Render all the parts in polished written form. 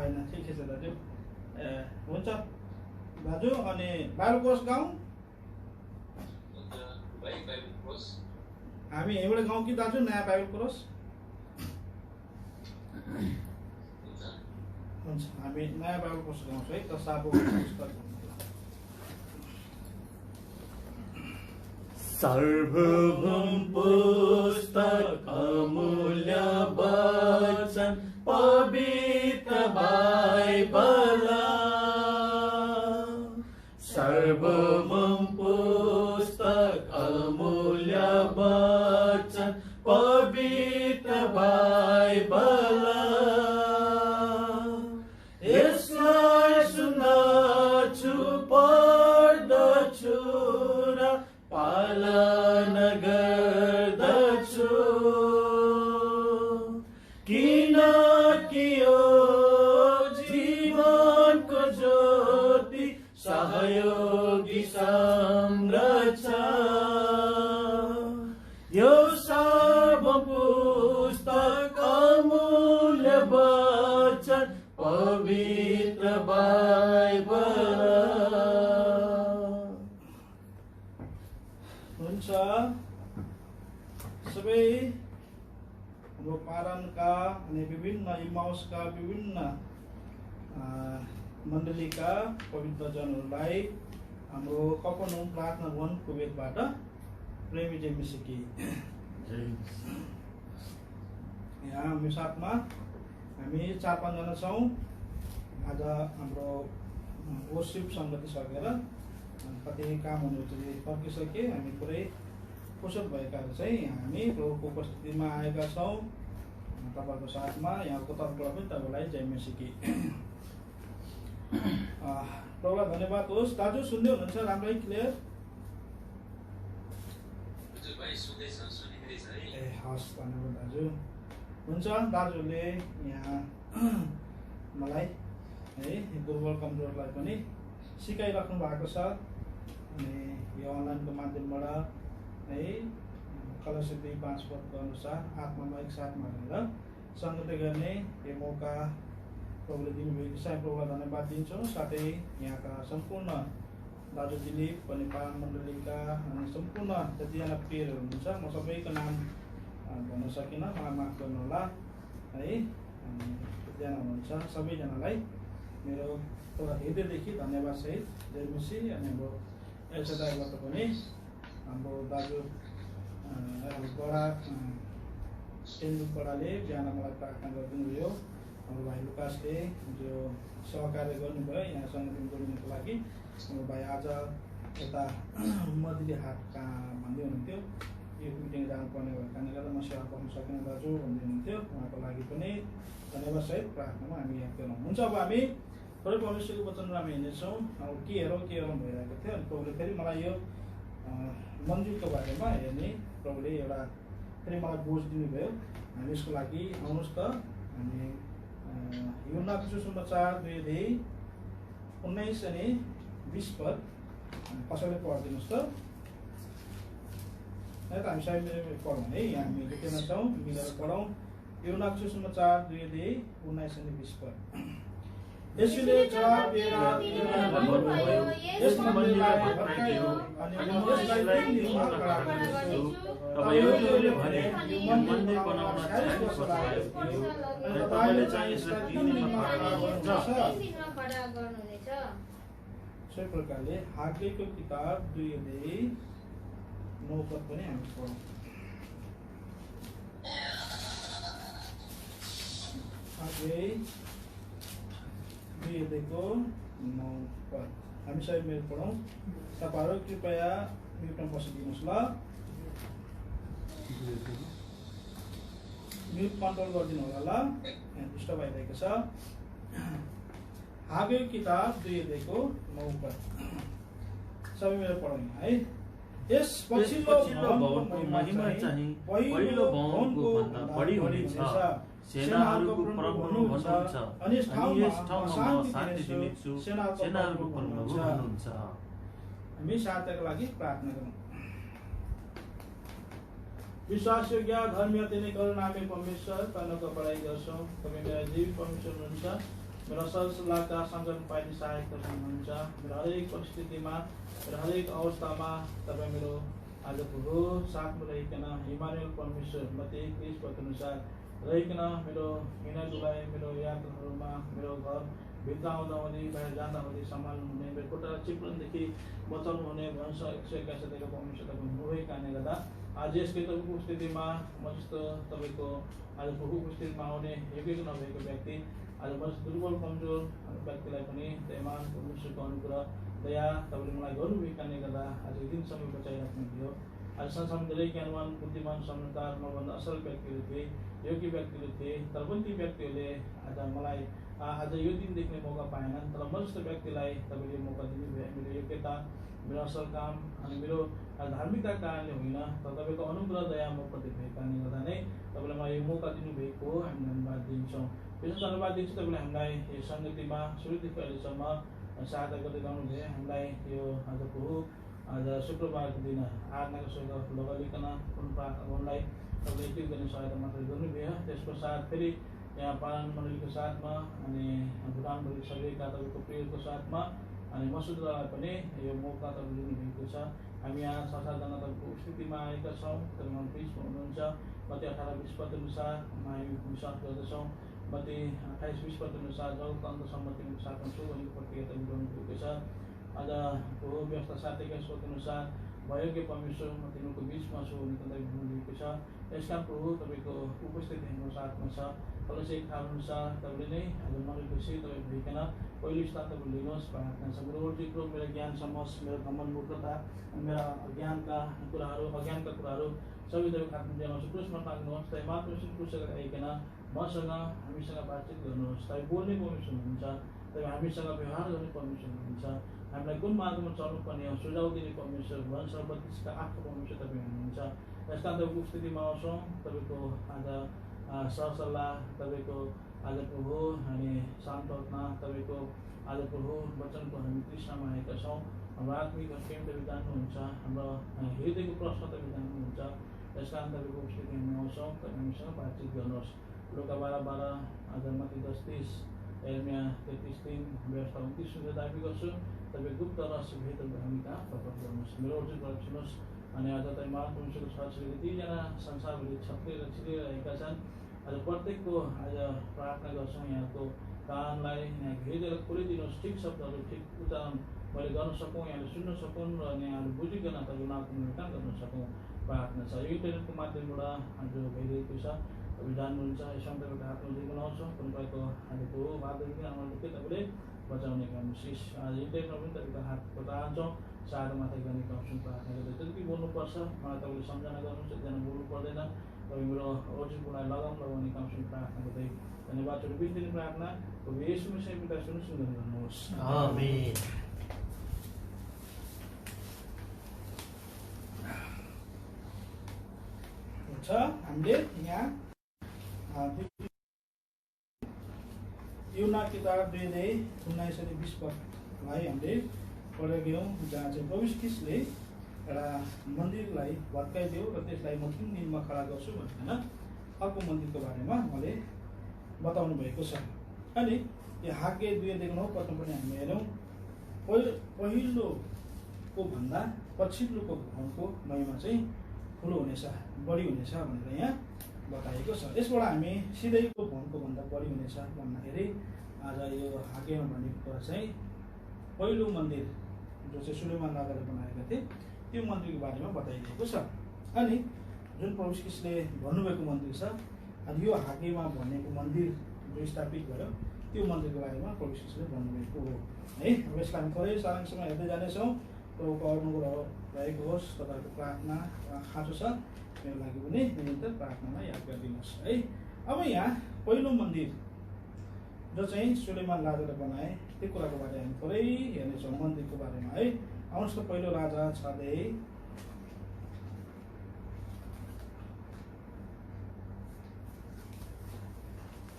होइन ठिकै छ दाजु हुन्छ दाजु अनि बाइबल कोर्स गाउँ हामी यहीँबाट गाउँ कि दाजु नयाँ बाइबल कोर्स हुन्छ हामी नयाँ बाइबल कोर्स गाउँछौँ है त साबु पुस्तक सार्वभौम पुस्तक अमूल्य वचन पवित्र बाइबल सार्वभौम पुस्तक अमूल्य वचन पवित्र बाइबल यसलाई सुन्दछु पढ्दछु र पालन गर्दछु किनकि यो जीवनको ज्योति सहयोगी संरक्ष यो सार्वभौम पुस्तक अमूल्य वचन पवित्र बाइबल हुन्छ सबै हाम्रो पारणका अनि विभिन्न इमाउसका विभिन्न मण्डलीका पवित्र जनहरूलाई हाम्रो कफरनहुम प्रार्थना भवन कुवेतबाट प्रेमी जय मिसिकी यहाँ हाम्रो साथमा हामी 4-5 जना छौँ आज हाम्रो वर्शिप सङ्गति सकेर कति कामहरू चाहिँ सकिसके हामी पुरै फुर्सद भएकाहरू चाहिँ हामी प्रभुको उपस्थितिमा आएका छौँ तपाईँको साथमा यहाँको तर्फबाट पनि तपाईँलाई जय मसीकी प्रभुलाई धन्यवाद होस् दाजु सुन्दै हुनुहुन्छ राम्रै क्लियर ए हस् धन्यवाद दाजु हुन्छ दाजुले यहाँ मलाई है दुर्बल कमजोरलाई पनि सिकाइराख्नु भएको छ अनि यो अनलाइनको माध्यमबाट है कलसी 2:5 पदको अनुसार आत्मामा एकसाथमा रहेर सङ्गति गर्ने यो मौका प्रभुले दिनुभएको छ प्रभुलाई धन्यवाद दिन्छौँ साथै यहाँका सम्पूर्ण दाजु दिलीप अनि पारण मण्डलीका अनि सम्पूर्ण जतिजना प्रियहरू हुनुहुन्छ म सबैको नाम भन्न सकिनँ मलाई माफ गर्नुहोला है अनि जतिजना हुनुहुन्छ सबैजनालाई मेरो एउटा हृदयदेखि धन्यवाद सहित जय मसी अनि हाम्रो एल्सादाईबाट पनि हाम्रो दाजु बडा सेन्दुक बडाले बिहान मलाई प्रार्थना गरिदिनुभयो हाम्रो भाइ लुकासले जो सहकार्य गर्नुभयो यहाँ सङ्गठन जोडिनको लागि हाम्रो भाइ आज यता मदिरी हाट कहाँ भन्दै हुनुहुन्थ्यो यो मिटिङ जानुपर्ने भएको कारणले गर्दा म सेवा पाउन सकिनँ दाजु भन्दै हुनुहुन्थ्यो उहाँको लागि पनि धन्यवाद सहित प्रार्थनामा हामी यहाँ गरौँ हुन्छ अब हामी थोरै परमेश्वरको वचनमा हामी हिँड्नेछौँ अब के हेरौँ भइरहेको थियो अनि प्रभुले फेरि मलाई यो मन्दिरको बारेमा हेर्ने प्रभुले एउटा फेरि मलाई बोझ दिनुभयो हामी यसको लागि आउनुहोस् त हामी यूहन्नाको सुसमाचार 2:19 अनि 20 पद कसैले पढिदिनुहोस् त है त हामी साइड पढौँ है यहाँ हामी लेखेका छौँ मिलेर पढौँ यूहन्नाको सुसमाचार 2:19 अनि 20 पद यसले जवाब दिएर भन्नुभयो यस मन्दिरलाई भत्काइयो अनि म यसलाई 3 दिनमा खडा गर्नेछु तब यहुदीहरूले भने यो मन्दिर बनाउन 40 वर्ष लाग्यो अनि तपाईले चाहिँ यसलाई 3 दिनमा खडा गर्नुहुनेछ सही प्रकारले हागेको किताब 2:9 पद पनि हामी पढौँ हागे 2:9 पद हामी सबै मेरो पढौँ तपाईँहरू कृपया म्युटमा बसिदिनुहोस् ल म्युट कन्ट्रोल गरिदिनु होला ल यहाँ डिस्टर्ब भइरहेको छ हागे किताब 2:9 पद सबै मेरो पढौँ है यस पछिल्लो महिमा चाहिँ पहिलो भवनको भन्दा बढी हुनेछ सेनाहरूको प्रभु हुनुहुन्छ अनि यस ठाउँमा शान्ति दिनेछु सेनाहरूको प्रभु हुनुहुन्छ हामी सहायताको लागि प्रार्थना गरौँ विश्वासयोग्य धर्मीय तिनै करुणामय परमेश्वर तपाईँको बढाइ गर्छौँ तपाईँ मेरा जीवित परमेश्वर हुनुहुन्छ मेरो सरसल्लाहका सञ्चालन पाइने सहायक हुनुहुन्छ। मेरो हरेक परिस्थितिमा मेरो हरेक अवस्थामा तपाईँ मेरो आज प्रभु साथमा रहिकन इमानुएल परमेश्वर मत्ती 21 अनुसार रहिकन मेरो हिँडाडुलाइ मेरो यात्राहरूमा मेरो घर भित्र आउँदा हुने बाहिर जाँदा हुने सम्हाल्नु हुने मेरो खुट्टा चिप्लनदेखि बचाउनु हुने भन्छ 181 परमेश्वर तपाईँ हुनुभएको कारणले गर्दा आज यसको तपाईँको स्थितिमा म जस्तो तपाईँको आज प्रभुको स्थितिमा आउने योग्य नभएको व्यक्ति आज म दुर्बल कमजोर व्यक्तिलाई पनि दयामान परमेश्वरको अनुग्रह दया तपाईँले मलाई गर्नुभएको कारणले गर्दा आज दिनसम्म बचाइराख्नु भयो। आज संसारमा धेरै ज्ञानवान बुद्धिमान समझदार मभन्दा असल व्यक्तिहरू थिए, योग्य व्यक्तिहरू थिए, तर पनि ती व्यक्तिहरूले आज मलाई आज यो दिन देख्ने मौका पाएनन्। तर म जस्तो व्यक्तिलाई तपाईँले मौका दिनुभयो। मेरो योग्यता मेरो असल काम अनि मेरो धार्मिकताका कारणले होइन, तर तपाईँको अनुग्रह दया म प्रति भएको कारणले गर्दा नै तपाईँले मलाई यो मौका दिनुभएको हामी धन्यवाद दिन्छौँ। विशेष धन्यवाद दिन्छु तपाईँले हामीलाई यो सङ्गतिमा सुरुदेखि अहिलेसम्म सहायता गर्दै गर्नुभयो। हामीलाई यो आज प्रभु आज शुक्रबारको दिन आराधनाको सहयोग लगाइकन कुन प्रार्थना गर्नलाई तपाईँले यति गर्ने सहायता मात्र गर्नुभयो। त्यस पश्चात फेरि यहाँ पालन मण्डलीको साथमा अनि भुटान भरि सबैका तपाईँको प्रियको साथमा अनि मसुदलाई पनि यो मौका तपाईँले दिनुभएको छ। हामी यहाँ 6-7 जना तपाईँको उपस्थितिमा आएका छौँ। तपाईँ बिचमा हुनुहुन्छ। मत्ती 18-20 अनुसार हामी विश्वास गर्दछौँ। मत्ती 28-20 अनुसार जब अन्तसम्म तिमीको साथमा छु भनेको प्रतिज्ञा तपाईँ गर्नुभएको छ। आज प्रभु व्यवस्था 7:21 अनुसार भयो कि परमेश्वर म तिमीको बिचमा छु भने तपाईँ भन्नुभएको छ। यसका प्रभु तपाईँको उपस्थिति हाम्रो साथमा छ। कलसी 1 अनुसार तपाईँले नै आज मरेको छु तपाईँ भइकन पहिलो स्थान तपाईँ लिनुहोस् प्रार्थना छ। मेरो ओर्जिको मेरो ज्ञान समझ मेरो घमन मूर्खता मेरा अज्ञानका कुराहरू सबै तपाईँ खात्मा दिनुहोस्। क्रुसमा टाङ्नुहोस्। तपाईँ मात्र क्रुसमा आइकन मसँग हामीसँग बातचित गर्नुहोस्। तपाईँ बोल्ने परमेश्वर हुनुहुन्छ। तपाईँ हामीसँग व्यवहार गर्ने परमेश्वर हुनुहुन्छ। हामीलाई कुन मार्गमा चल्नुपर्ने हो सुझाव दिने परमेश्वर वंश 32 का 8 परमेश्वर तपाईँ हुनुहुन्छ। यसका तपाईँको स्थितिमा आउँछौँ। तपाईँको आज सरसल्लाह तपाईँको आज प्रभु हामी शान्तमा तपाईँको आज प्रभु वचनको हामी तृष्णामा आएका छौँ। हाम्रो आत्मिक प्रेम तपाईँ जान्नुहुन्छ। हाम्रो हृदयको प्रश्न तपाईँ जान्नुहुन्छ। यस कारण तपाईँको स्थिति हामी आउँछौँ। तपाईँ हामीसँग बातचित गर्नुहोस्। लुका 12:12 आज मत्ती 10:30 एर्मिया 33:3 व्यवस्था 29 दाबी गर्छु। तपाईँ गुप्त रहस्य भेदहरू हामी कहाँ प्रकट गर्नुहोस्। मेरो अर्जुन सुन्नुहोस्। अनि आज तपाईँ महान परमेश्वरको छर्छले 3जना संसारभरि छत्रिएर छिरिरहेका छन्। आज प्रत्येकको आज प्रार्थना गर्छौँ। यहाँको कानलाई यहाँ हृदयलाई खोलिदिनुहोस्। ठिक शब्दहरू ठिक उच्चारण मैले गर्न सकौँ, यहाँले सुन्न सकुन् र यहाँले बुझिकन तपाईँ उनीहरूको निर्माण गर्न सकौँ प्रार्थना छ। यो इन्टरनेटको माध्यमबाट आज भइरहेको छ। तपाईँ जान्नुहुन्छ। यसमा तपाईँको हातमा दिएको लाउँछौँ। कुन प्रकारको आजको बादलदेखि आमादेखि तपाईँले बचाउने काम विशेष आज इन्टरनेटमा पनि तपाईँको हातको चाहन्छौँ। सादा माथि गर्ने काम सुन प्रार्थना गर्दै जति बोल्नुपर्छ मलाई तपाईँले सम्झना गर्नुहुन्छ। एकजना बोल्नु पर्दैन। तपाईँ मेरो ओर्जिनलाई लगाउने काम सुन प्रार्थना गर्दै धन्यवाद छोटो बिच दिने प्रार्थना प्रभु येशू मसीहको पिता सुन्न गर्नुहोस्। आमेन। छ हामीले यहाँ युना किताब 2:19-20 हामीले पढेको जहाँ चाहिँ प्रभु ख्रीष्टले एउटा मन्दिरलाई भत्काइदियो र त्यसलाई म 3 दिनमा खडा गर्छु भनेर अर्को मन्दिरको बारेमा उहाँले बताउनु भएको छ। अनि यो हागे 2:9 पदमा पनि हामी हेरौँ। पहिलोको भन्दा पछिल्लोको भवनको महिमा चाहिँ ठुलो हुनेछ, बढी हुनेछ भनेर यहाँ बताएको छ। यसबाट हामी सिधैको भवनको भन्दा बढी हुनेछ भन्दाखेरि आज यो हागेमा भनेको कुरा चाहिँ पहिलो मन्दिर जो चाहिँ सुलेमान राजाले बनाएका थिए त्यो मन्दिरको बारेमा बताइएको छ। अनि जुन प्रभु ख्रीष्टले भन्नुभएको मन्दिर छ, अनि यो हागेमा भनेको मन्दिर जो स्थापित भयो त्यो मन्दिरको बारेमा प्रभु ख्रीष्टले भन्नुभएको हो है। अब यसलाई हामी थोरै सारांशमा हेर्दै जानेछौँ। प्रभुको अनुग्रह रहेको होस्। तपाईँहरूको प्रार्थना खाँचो छ मेरो लागि पनि निरन्तर प्रार्थनामा याद गरिदिनुहोस् है। अब यहाँ पहिलो मन्दिर जो चाहिँ सुलेमान राजाले बनाए त्यो कुराको बारेमा हामी थोरै हेर्नेछौँ मन्दिरको बारेमा है। आउनुहोस् त पहिलो राजा 6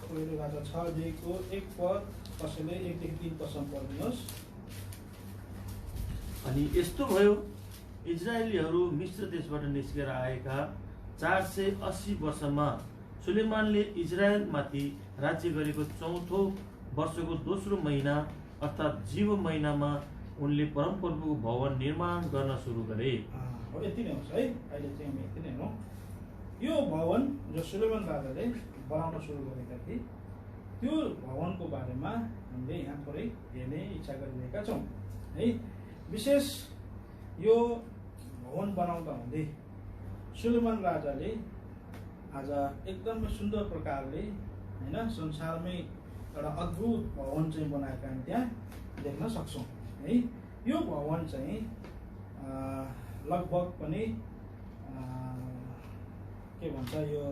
पहिलो राजा 6:को 1 पद कसैले 1देखि 3 पदसम्म पढिदिनुहोस्। अनि यस्तो भयो इजरायलीहरू मिस्र देशबाट निस्केर आएका 480 वर्षमा सुलेमानले इजरायलमाथि राज्य गरेको 4थो वर्षको दोस्रो महिना अर्थात् जीव महिनामा उनले परमप्रभुको भवन निर्माण गर्न सुरु गरे। अब यति नै होस् है, अहिले चाहिँ हामी यति नै हो। यो भवन जो सुलेमान राजाले बनाउन सुरु गरेका थिए, त्यो भवनको बारेमा हामीले यहाँ थोरै हेर्ने इच्छा गरिरहेका छौँ है। विशेष यो भवन बनाउँदा हुँदै सुलेमान राजाले आज एकदमै सुन्दर प्रकारले होइन संसारमै एउटा अद्भुत भवन चाहिँ बनाएका हामी त्यहाँ देख्न सक्छौँ है। यो भवन चाहिँ लगभग पनि के भन्छ यो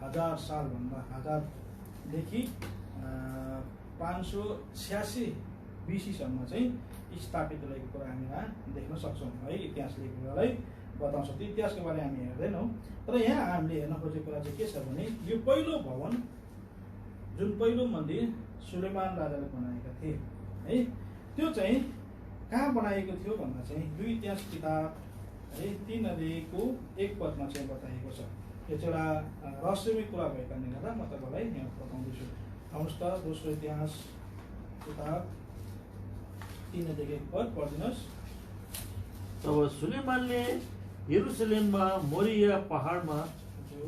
1000 सालभन्दा 1000देखि 586 BC-सम्म चाहिँ स्थापित रहेको कुरा हामी यहाँ देख्न सक्छौँ है। इतिहासले कुरालाई बताउँछ, त्यो इतिहासको बारे हामी हेर्दैनौँ। तर यहाँ हामीले हेर्न खोजेको कुरा चाहिँ के छ भने यो पहिलो भवन जुन पहिलो मन्दिर सुलेमान राजाले बनाएका थिए है, त्यो चाहिँ कहाँ बनाएको थियो भन्दा चाहिँ 2 इतिहास किताब है 3 अध्यायको 1 पदमा चाहिँ बताएको छ। यो चाहिँ एउटा रहस्यमय कुरा भएको कारणले गर्दा म तपाईँलाई यहाँ बताउँदैछु। आउनुहोस् त दोस्रो इतिहास किताब 3 अध्यायको 1 पद पढिदिनुहोस्। तब सुलेमानले यरुशलेममा मोरिया पहाडमा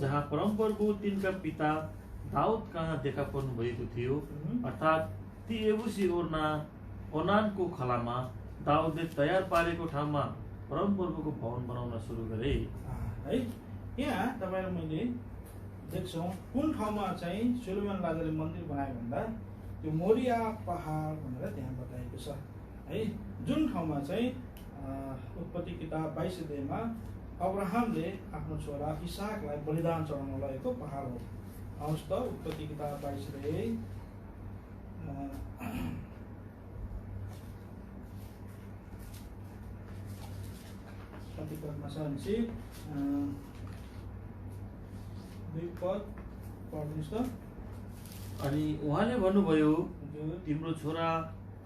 जहाँ परमप्रभु तिनका पिता दाउद कहाँ देखा पर्नु भएको थियो अर्थात् ती एबुसी ओनानको खलामा दाउदले तयार पारेको ठाउँमा परमप्रभुको भवन बनाउन सुरु गरे है। यहाँ तपाईहरु मैले देख्छौँ कुन ठाउँमा चाहिँ सुलेमान राजाले मन्दिर बनायो भन्दा त्यो मोरिया पहाड भनेर त्यहाँ बताएको छ है। जुन ठाउँमा चाहिँ उत्पत्ति किताब 22 अध्यायमा अब्राहमले आफ्नो छोरा इसाकलाई बलिदान चढाउन लगेको पहाड हो। आउनुहोस् त उत्पत्ति किताब 22 अध्याय कति पदमा छ भनेपछि 2 पद पढ्नुहोस् त। अनि उहाँले भन्नुभयो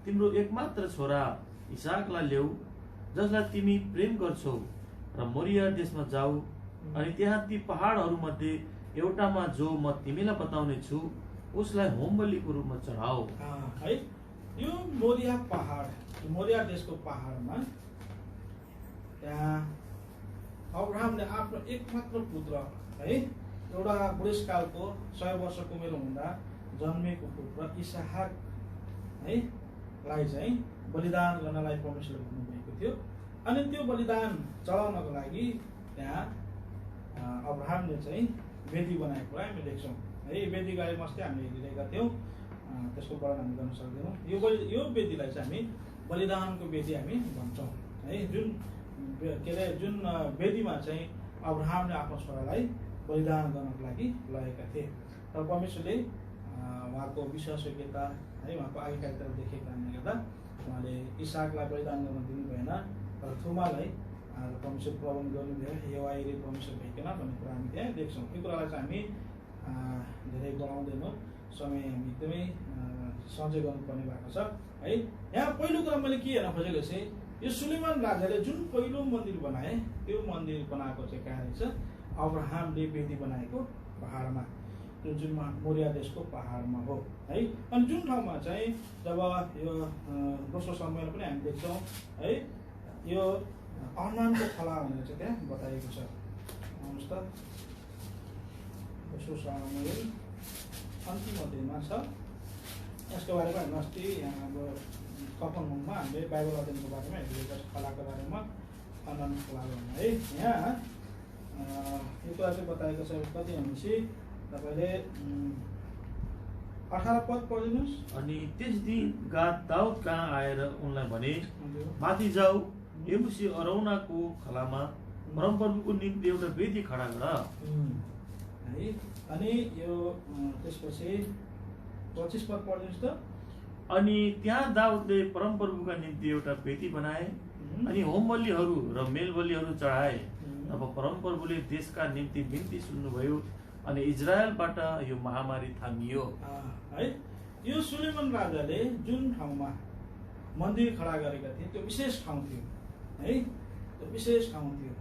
तिम्रो एकमात्र छोरा इसाकलाई ल्याऊ जसलाई तिमी प्रेम गर्छौ र मोरिया देशमा जाऊ अनि त्यहाँ ती पहाडहरू मध्ये एउटामा जो म तिमीलाई बताउने छु उसलाई होमबलिको रूपमा चढाऊ है। यो मोरिया पहाड, मोरिया देशको पहाडमा त्यहाँ अब्राहमले आफ्नो एकमात्र पुत्र है एउटा बुढेसकालको 100 वर्षको उमेर हुँदा जन्मेको पुत्र इसाहाक है लाई चाहिँ बलिदान गर्नलाई परमेश्वरले भन्नुभएको थियो। अनि त्यो बलिदान चढाउनको लागि त्यहाँ अब्राहमले चाहिँ वेदी बनाएको कुरा हामी देख्छौँ है। वेदी गरे मस्ते हामीले हेरिरहेका थियौँ, त्यसको वर्णन हामी गर्न सक्दैनौँ। यो वेदीलाई चाहिँ हामी बलिदानको वेदी हामी भन्छौँ है। जुन के अरे जुन वेदीमा चाहिँ अब्राहमले आफ्नो छोरालाई बलिदान गर्नको लागि लगेका थिए। तर परमेश्वरले उहाँको विश्वासयोग्यता है उहाँको आज्ञाकारिता देखेको कारणले गर्दा उहाँले इसाकलाई बलिदान गर्न दिनु भएन, तर थुमालाई परमेश्वर प्रबन्ध गर्नुभयो। हेवाइले परमेश्वर भइकन भन्ने कुरा हामी त्यहाँ देख्छौँ। यो कुरालाई चाहिँ हामी धेरै बढाउँदैनौँ, समय हामी एकदमै सञ्चय गर्नुपर्ने भएको छ है। यहाँ पहिलो कुरा मैले के हेर्न खोजेको चाहिँ यो सुलेमान राजाले जुन पहिलो मन्दिर बनाए त्यो मन्दिर बनाएको चाहिँ कहाँ रहेछ? अब्राहमले वेदी बनाएको पहाडमा, जुन मोरिया देशको पहाडमा हो है। अनि जुन ठाउँमा चाहिँ जब यो दोस्रो समयमा पनि हामी देख्छौँ है यो अर्नानको खला भनेर चाहिँ त्यहाँ बताइएको छ। आउनुहोस् त दोस्रो समय अन्तिम अध्यायमा छ। यसको बारेमा हामी अस्ति यहाँ हाम्रो कफनहुममा हामीले बाइबल अध्ययनको बारेमा हेरेको छ, खलाको बारेमा अर्नानको खला भन्ने है। यहाँ यो कुरा चाहिँ बताएको छ कति भनेपछि तपाईले 18 पद पढिदिनुहोस्। अनि त्यस दिन गाद दाउद कहाँ आएर उनलाई भने माथि जाऊ एबुसी अरौनाको खलामा परमप्रभुको निम्ति एउटा वेदी खडा गर है। अनि यो त्यसपछि 25 पद पढिदिनुहोस् त। अनि त्यहाँ दाउदले परमप्रभुका निम्ति एउटा वेदी बनाए अनि होमबलिहरू र मेलबलिहरू चढाए। तब परमप्रभुले देशका निम्ति बिन्ती सुन्नुभयो अनि इजरायलबाट यो महामारी थामियो है। यो सुलेमान राजाले जुन ठाउँमा मन्दिर खडा गरेका थिए त्यो विशेष ठाउँ थियो है, त्यो विशेष ठाउँ थियो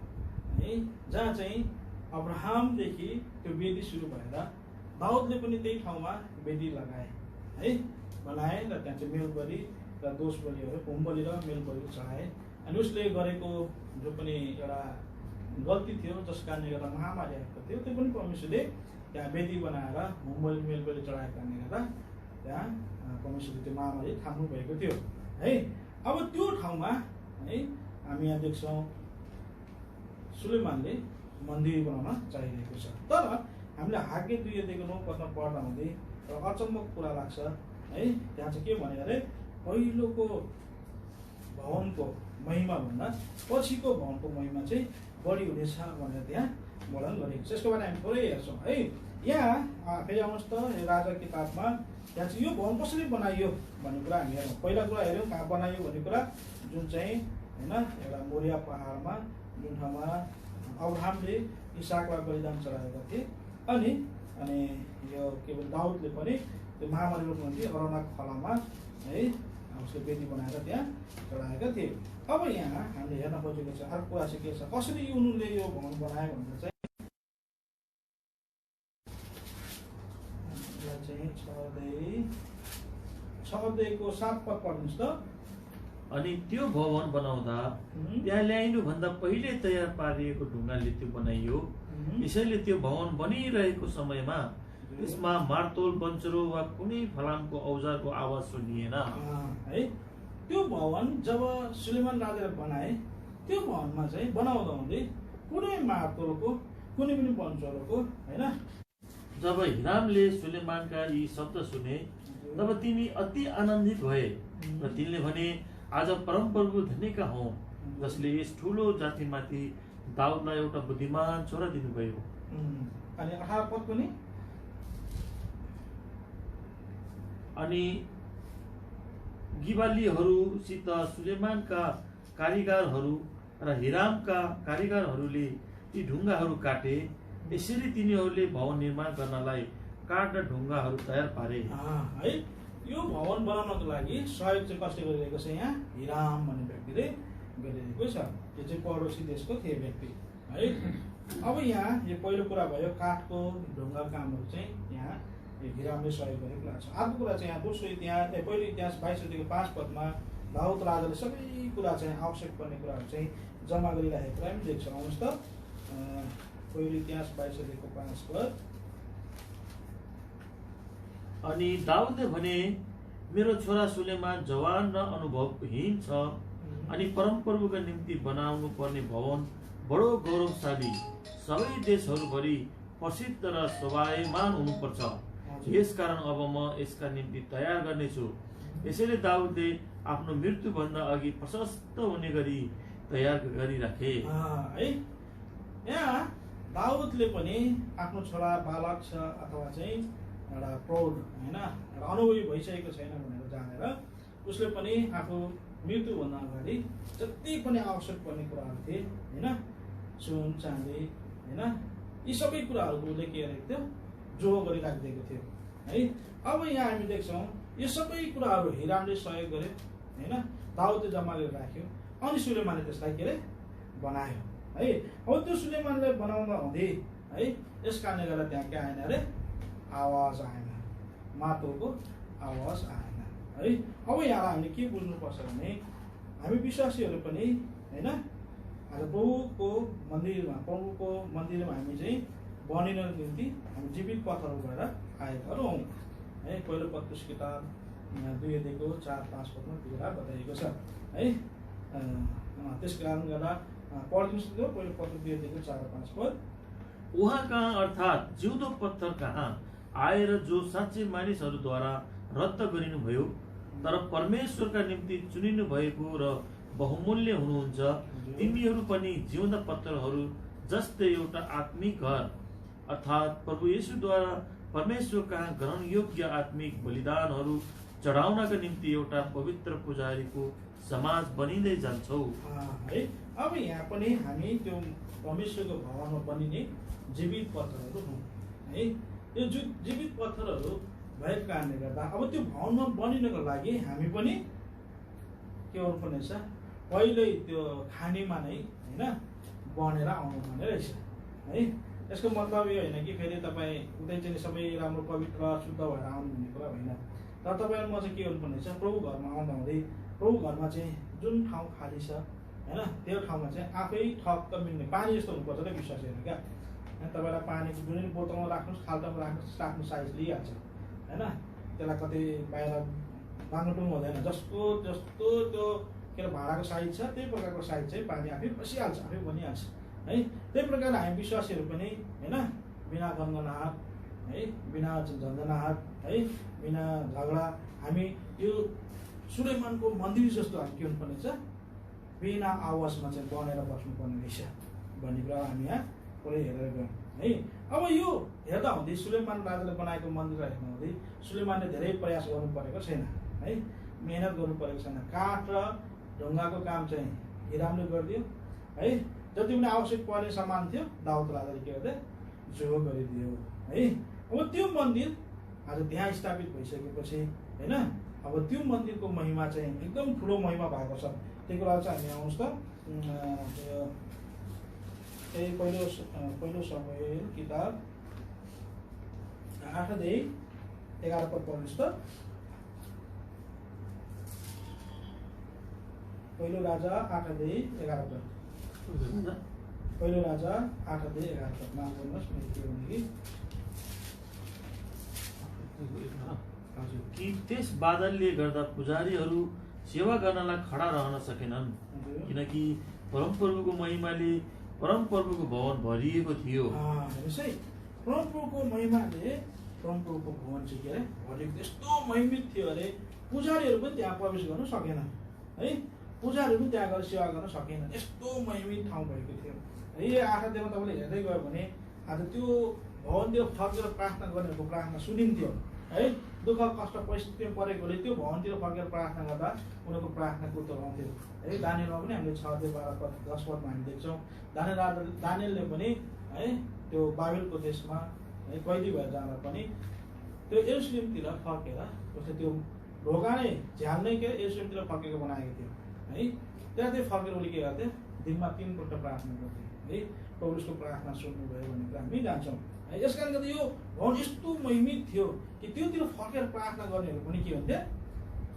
है, जहाँ चाहिँ अब्राहमदेखि त्यो वेदी सुरु भएर दाउदले पनि त्यही ठाउँमा वेदी लगाए है बनाए र त्यहाँ चाहिँ मेल बलि र दोष बलिहरू होम बलि र मेल बलि चढाए। अनि उसले गरेको जो पनि एउटा गल्ती थियो जस कारणले गर्दा महामारी आएको थियो त्यो पनि परमेश्वरले त्यहाँ वेदी बनाएर होम बलि मेल बलि चढाएको कारणले गर्दा त्यहाँ परमेश्वरले त्यो महामारी थाम्नु भएको थियो है। अब त्यो ठाउँमा है हामी यहाँ देख्छौँ सुलेमानले मन्दिर बनाउन चाहिरहेको छ। तर हामीले हागे 2:9 पदमा पढ्दा हुँदै अचम्मको कुरा लाग्छ है। त्यहाँ चाहिँ के भने अरे पहिलोको भवनको महिमा भन्दा पछिको भवनको महिमा चाहिँ बढी हुनेछ भनेर त्यहाँ वर्णन गरेको छ। यसको बारेमा हामी थोरै हेर्छौँ है। यहाँ फेरि आउनुहोस् त राजा किताबमा त्यहाँ चाहिँ यो भवन कसरी बनाइयो भन्ने कुरा हामी हेरौँ। पहिला कुरा हेऱ्यौँ कहाँ बनाइयो भन्ने कुरा, जुन चाहिँ होइन एउटा मोरिया पहाडमा जुन ठाउँमा अब्राहमले इसाकलाई बलिदान चढाएका थिए। अनि यो के भन्छ दाउदले पनि त्यो महामारी रोक्नुहुन्थ्यो अरना खोलामा है उसले वेदी बनाएर त्यहाँ चढाएका थिए। अब यहाँ हामीले हेर्न खोजेको छ अर्को कुरा चाहिँ के छ, कसरी उनीहरूले यो भवन बनायो भनेर चाहिँ छदेखिको 7 पद पढ्नुहोस् त। अनि त्यो भवन बनाउँदा त्यहाँ ल्याइनु भन्दा पहिले तयार पारिएको ढुङ्गाले त्यो बनाइयो। यसैले त्यो भवन बनिरहेको समयमा त्यसमा मार्तोल बन्चरो वा कुनै फलामको औजारको आवाज सुनिएन है। त्यो भवन जब सुलेमान राजाले बनाए त्यो भवनमा चाहिँ बनाउँदा हुँदै कुनै मार्तोलको कुनै पनि बन्चरोको होइन। जब हिरामले सुलेमानका यी शब्द सुने तब तिनी अति आनन्दित भए र तिनले भने आज परमप्रभु धन्यका हौं जसले यस ठुलो जातिमाथि दाउदलाई एउटा बुद्धिमान छोरा दिनुभयो। अनि 18 पद पनि अनि गिबालीहरूसित सुलेमानका कारिगरहरू र हिरामका कारिगरहरूले यी ढुङ्गाहरू काटे। यसरी तिनीहरूले भवन निर्माण गर्नलाई काठ र ढुङ्गाहरू तयार पारे है। यो भवन बनाउनको लागि सहयोग चाहिँ कसले गरिरहेको छ, यहाँ हिराम भन्ने व्यक्तिले गरिरहेको छ। यो चाहिँ पडोसी देशको थिए व्यक्ति है। अब यहाँ यो पहिलो कुरा भयो काठको ढुङ्गा कामहरू चाहिँ यहाँ हिरामले सहयोग गरेको कुरा छ। अर्को कुरा चाहिँ यहाँ दोस्रो इतिहास पहिलो इतिहास 22:5 पदमा दाउद राजाले सबै कुरा चाहिँ आवश्यक पर्ने कुराहरू चाहिँ जम्मा गरिराखेको कुरा पनि देख्छौँ। आउनुहोस् त पहिलो इतिहास 22:5 पद। अनि दाउदले भने मेरो छोरा सुलेमान जवान र अनुभवहीन छ अनि परमप्रभुका निम्ति बनाउनु पर्ने भवन बडो गौरवशाली सबै देशहरूभरि प्रसिद्ध र शोभायमान हुनुपर्छ। यसकारण अब म यसका निम्ति तयार गर्नेछु। यसैले दाउदले आफ्नो मृत्युभन्दा अघि प्रशस्त हुने गरी तयार गरिराखे है। यहाँ दाउदले पनि आफ्नो छोरा बालक छ अथवा चाहिँ एउटा प्रौढ होइन एउटा अनुभवी भइसकेको छैन भनेर जानेर उसले पनि आफू मृत्युभन्दा अगाडि जति पनि आवश्यक पर्ने कुराहरू थिए होइन सुन चाँदी होइन यी सबै कुराहरूको उसले के गरेको थियो जो गरिराखिदिएको थियो है। अब यहाँ हामी देख्छौँ यो सबै कुराहरू हिरामले सहयोग गर्यो होइन, दाउदले जम्मा गरेर राख्यो अनि सुलेमानले त्यसलाई के अरे बनायो है। अब त्यो सुलेमानले बनाउँदा हुँदै है यस कारणले गर्दा त्यहाँ के आएन अरे आवाज आएन, मातोको आवाज आएन है। अब यहाँ हामीले के बुझ्नुपर्छ भने हामी विश्वासीहरू पनि होइन आज प्रभुको मन्दिरमा हामी चाहिँ बनिनको निम्ति हामी जीवित पत्थरहरू भएर आएका हौँ है। पहिलो पत्रुस किताब 2:4-5 पदमा त्यो कुरा बताइएको छ है। त्यस कारणले गर्दा पढिदिनुहोस् त पहिलो पत्र 2:4-5 पद। उहाँ कहाँ अर्थात् जिउँदो पत्थर कहाँ आएर जो साँच्चै मानिसहरूद्वारा रद्द गरिनुभयो तर परमेश्वरका निम्ति चुनिनु भएको र बहुमूल्य हुनुहुन्छ, तिमीहरू पनि जिउँदा पत्थरहरू जस्तै एउटा आत्मिक घर अर्थात् प्रभु येशूद्वारा परमेश्वर कहाँ ग्रहण योग्य आत्मिक बलिदानहरू चढाउनका निम्ति एउटा पवित्र पुजारीको समाज बनिँदै जान्छौ है। अब यहाँ पनि हामी त्यो परमेश्वरको भवनमा बनिने जीवित पत्थरहरू हौँ है। यो जीवित पत्थरहरू भएको कारणले गर्दा अब त्यो भवनमा बनिनको लागि हामी पनि के गर्नुपर्ने रहेछ, पहिल्यै त्यो खानीमा नै होइन बनेर आउनुपर्ने रहेछ है। यसको मतलब यो होइन कि फेरि तपाईँ उतै चाहिँ सबै राम्रो पवित्र शुद्ध भएर आउनु भन्ने कुरा होइन। र तपाईँ म चाहिँ के गर्नुपर्ने छ, प्रभु घरमा आउँदा हुँदै प्रभु घरमा चाहिँ जुन ठाउँ खाली छ होइन, त्यो ठाउँमा चाहिँ आफै ठक्क मिल्ने पानी जस्तो हुनुपर्छ क्या विश्वासीहरू क्या। तपाईँलाई पानीको जुनै बोतलमा राख्नुहोस्, खाल्टामा राख्नुहोस्, आफ्नो साइज लिइहाल्छ होइन। त्यसलाई कतै बाहिर बाङ्गटुङ हुँदैन, जस्तो जस्तो त्यो के अरे भाँडाको साइज छ त्यही प्रकारको साइज चाहिँ पानी आफै पसिहाल्छ, आफै बनिहाल्छ है। त्यही प्रकारले हामी विश्वासीहरू पनि होइन, बिना गनगनाहट है, बिना झन्झनाहट है, बिना झगडा हामी यो सुलेमानको मन्दिर जस्तो हामी के हुनुपर्ने छ, बिना आवाजमा चाहिँ बनेर बस्नुपर्ने रहेछ भन्ने कुरा हामी यहाँ पुरै हेरेर गयौँ है। अब यो हेर्दा हुँदै सुलेमान राजाले बनाएको मन्दिर हेर्दा हुँदै सुलेमानले धेरै प्रयास गर्नु परेको छैन है, मेहनत गर्नु परेको छैन। काठ र ढुङ्गाको काम चाहिँ हिरामले गरिदियो है। जति पनि आवश्यक पर्ने सामान थियो दाउद राजाले के गर्दै जो गरिदियो है। अब त्यो मन्दिर आज त्यहाँ स्थापित भइसकेपछि होइन, अब त्यो मन्दिरको महिमा चाहिँ एकदम ठुलो महिमा भएको छ। त्यो कुरा चाहिँ हामी आउनुहोस् त, त्यही पहिलो समय किताब 8:11 पद पढ्नुहोस् त। पहिलो राजा 8:11 पद। पहिलो राजा 8:11 पद नाम गर्नुहोस्। मैले के भने कि त्यस बादलले गर्दा पुजारीहरू सेवा गर्नलाई खडा रहन सकेनन्, किनकि परमप्रभुको महिमाले परमप्रभुको भवन भरिएको थियो। परमप्रभुको महिमाले परमप्रभुको भवन चाहिँ के अरे भरिएको, यस्तो महिमित थियो अरे पुजारीहरू पनि त्यहाँ प्रवेश गर्न सकेन है, पुजारीहरू पनि त्यहाँ गएर सेवा गर्न सकेन, यस्तो महिमित ठाउँ भएको थियो। यही 8 अध्यायमा तपाईँले हेर्दै गयो भने आज त्यो भवनतिर फर्केर प्रार्थना गर्नेहरूको प्रार्थना सुनिन्थ्यो है। दुःख कष्ट परिस्थितिमा परेकोले त्यो भवनतिर फर्केर प्रार्थना गर्दा उनीहरूको प्रार्थनाको उत्तर आउँथ्यो है। दानियलमा पनि हामीले 6:12-10 पदमा हामी देख्छौँ, दानियलले पनि है त्यो बाबेलको देशमा है कैदी भएर जाँदा पनि त्यो यरुशलेमतिर फर्केर जस्तै त्यो ढोका नै झ्याल नै के यरुशलेमतिर फर्केको बनाएको थियो है। त्यहाँ चाहिँ फर्केर उसले के गर्थ्यो, दिनमा 3 पल्ट प्रार्थना गर्थ्यो है। पौलुसको प्रार्थना सुन्नुभयो भन्ने कुरा हामी जान्छौँ है। यस कारणले गर्दा यो भवन यस्तो महिमित थियो कि त्योतिर फर्केर प्रार्थना गर्नेहरू पनि के हुन्थ्यो,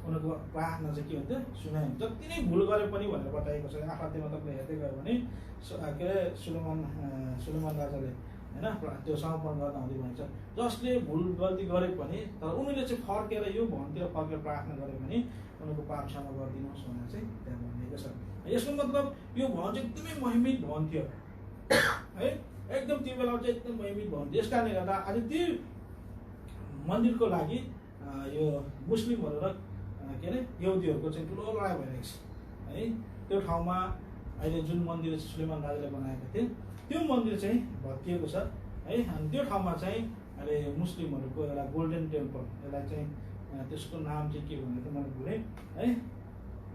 उनीहरूको प्रार्थना चाहिँ के हुन्थ्यो, सुनाइ। जति नै भुल गरे पनि भनेर बताएको छ। 8 अध्यायमा तपाईँले हेर्दै गयो भने के अरे सुलेमान राजाले होइन त्यो समर्पण गर्न आउँदै भन्छ, जसले भुल गल्ती गरे पनि तर उनीहरूले चाहिँ फर्केर यो भवनतिर फर्केर प्रार्थना गरे भने उनीहरूको पाप क्षमा गरिदिनुहोस् भनेर चाहिँ त्यहाँ भनिएको छ। यसको मतलब यो भवन चाहिँ एकदमै महिमित भवन थियो है, एकदम त्यो बेला चाहिँ एकदम महिमित भवन थियो। यस कारणले गर्दा आज त्यो मन्दिरको लागि यो मुस्लिमहरू र के अरे यहुदीहरूको चाहिँ ठुलो लडाइँ भइरहेको छ है। त्यो ठाउँमा अहिले जुन मन्दिर सुलेमान राजाले बनाएको थियो त्यो मन्दिर चाहिँ भत्किएको छ है। अनि त्यो ठाउँमा चाहिँ अहिले मुस्लिमहरूको एउटा गोल्डन टेम्पल, यसलाई चाहिँ त्यसको नाम चाहिँ के भनेको मैले भुलेँ है,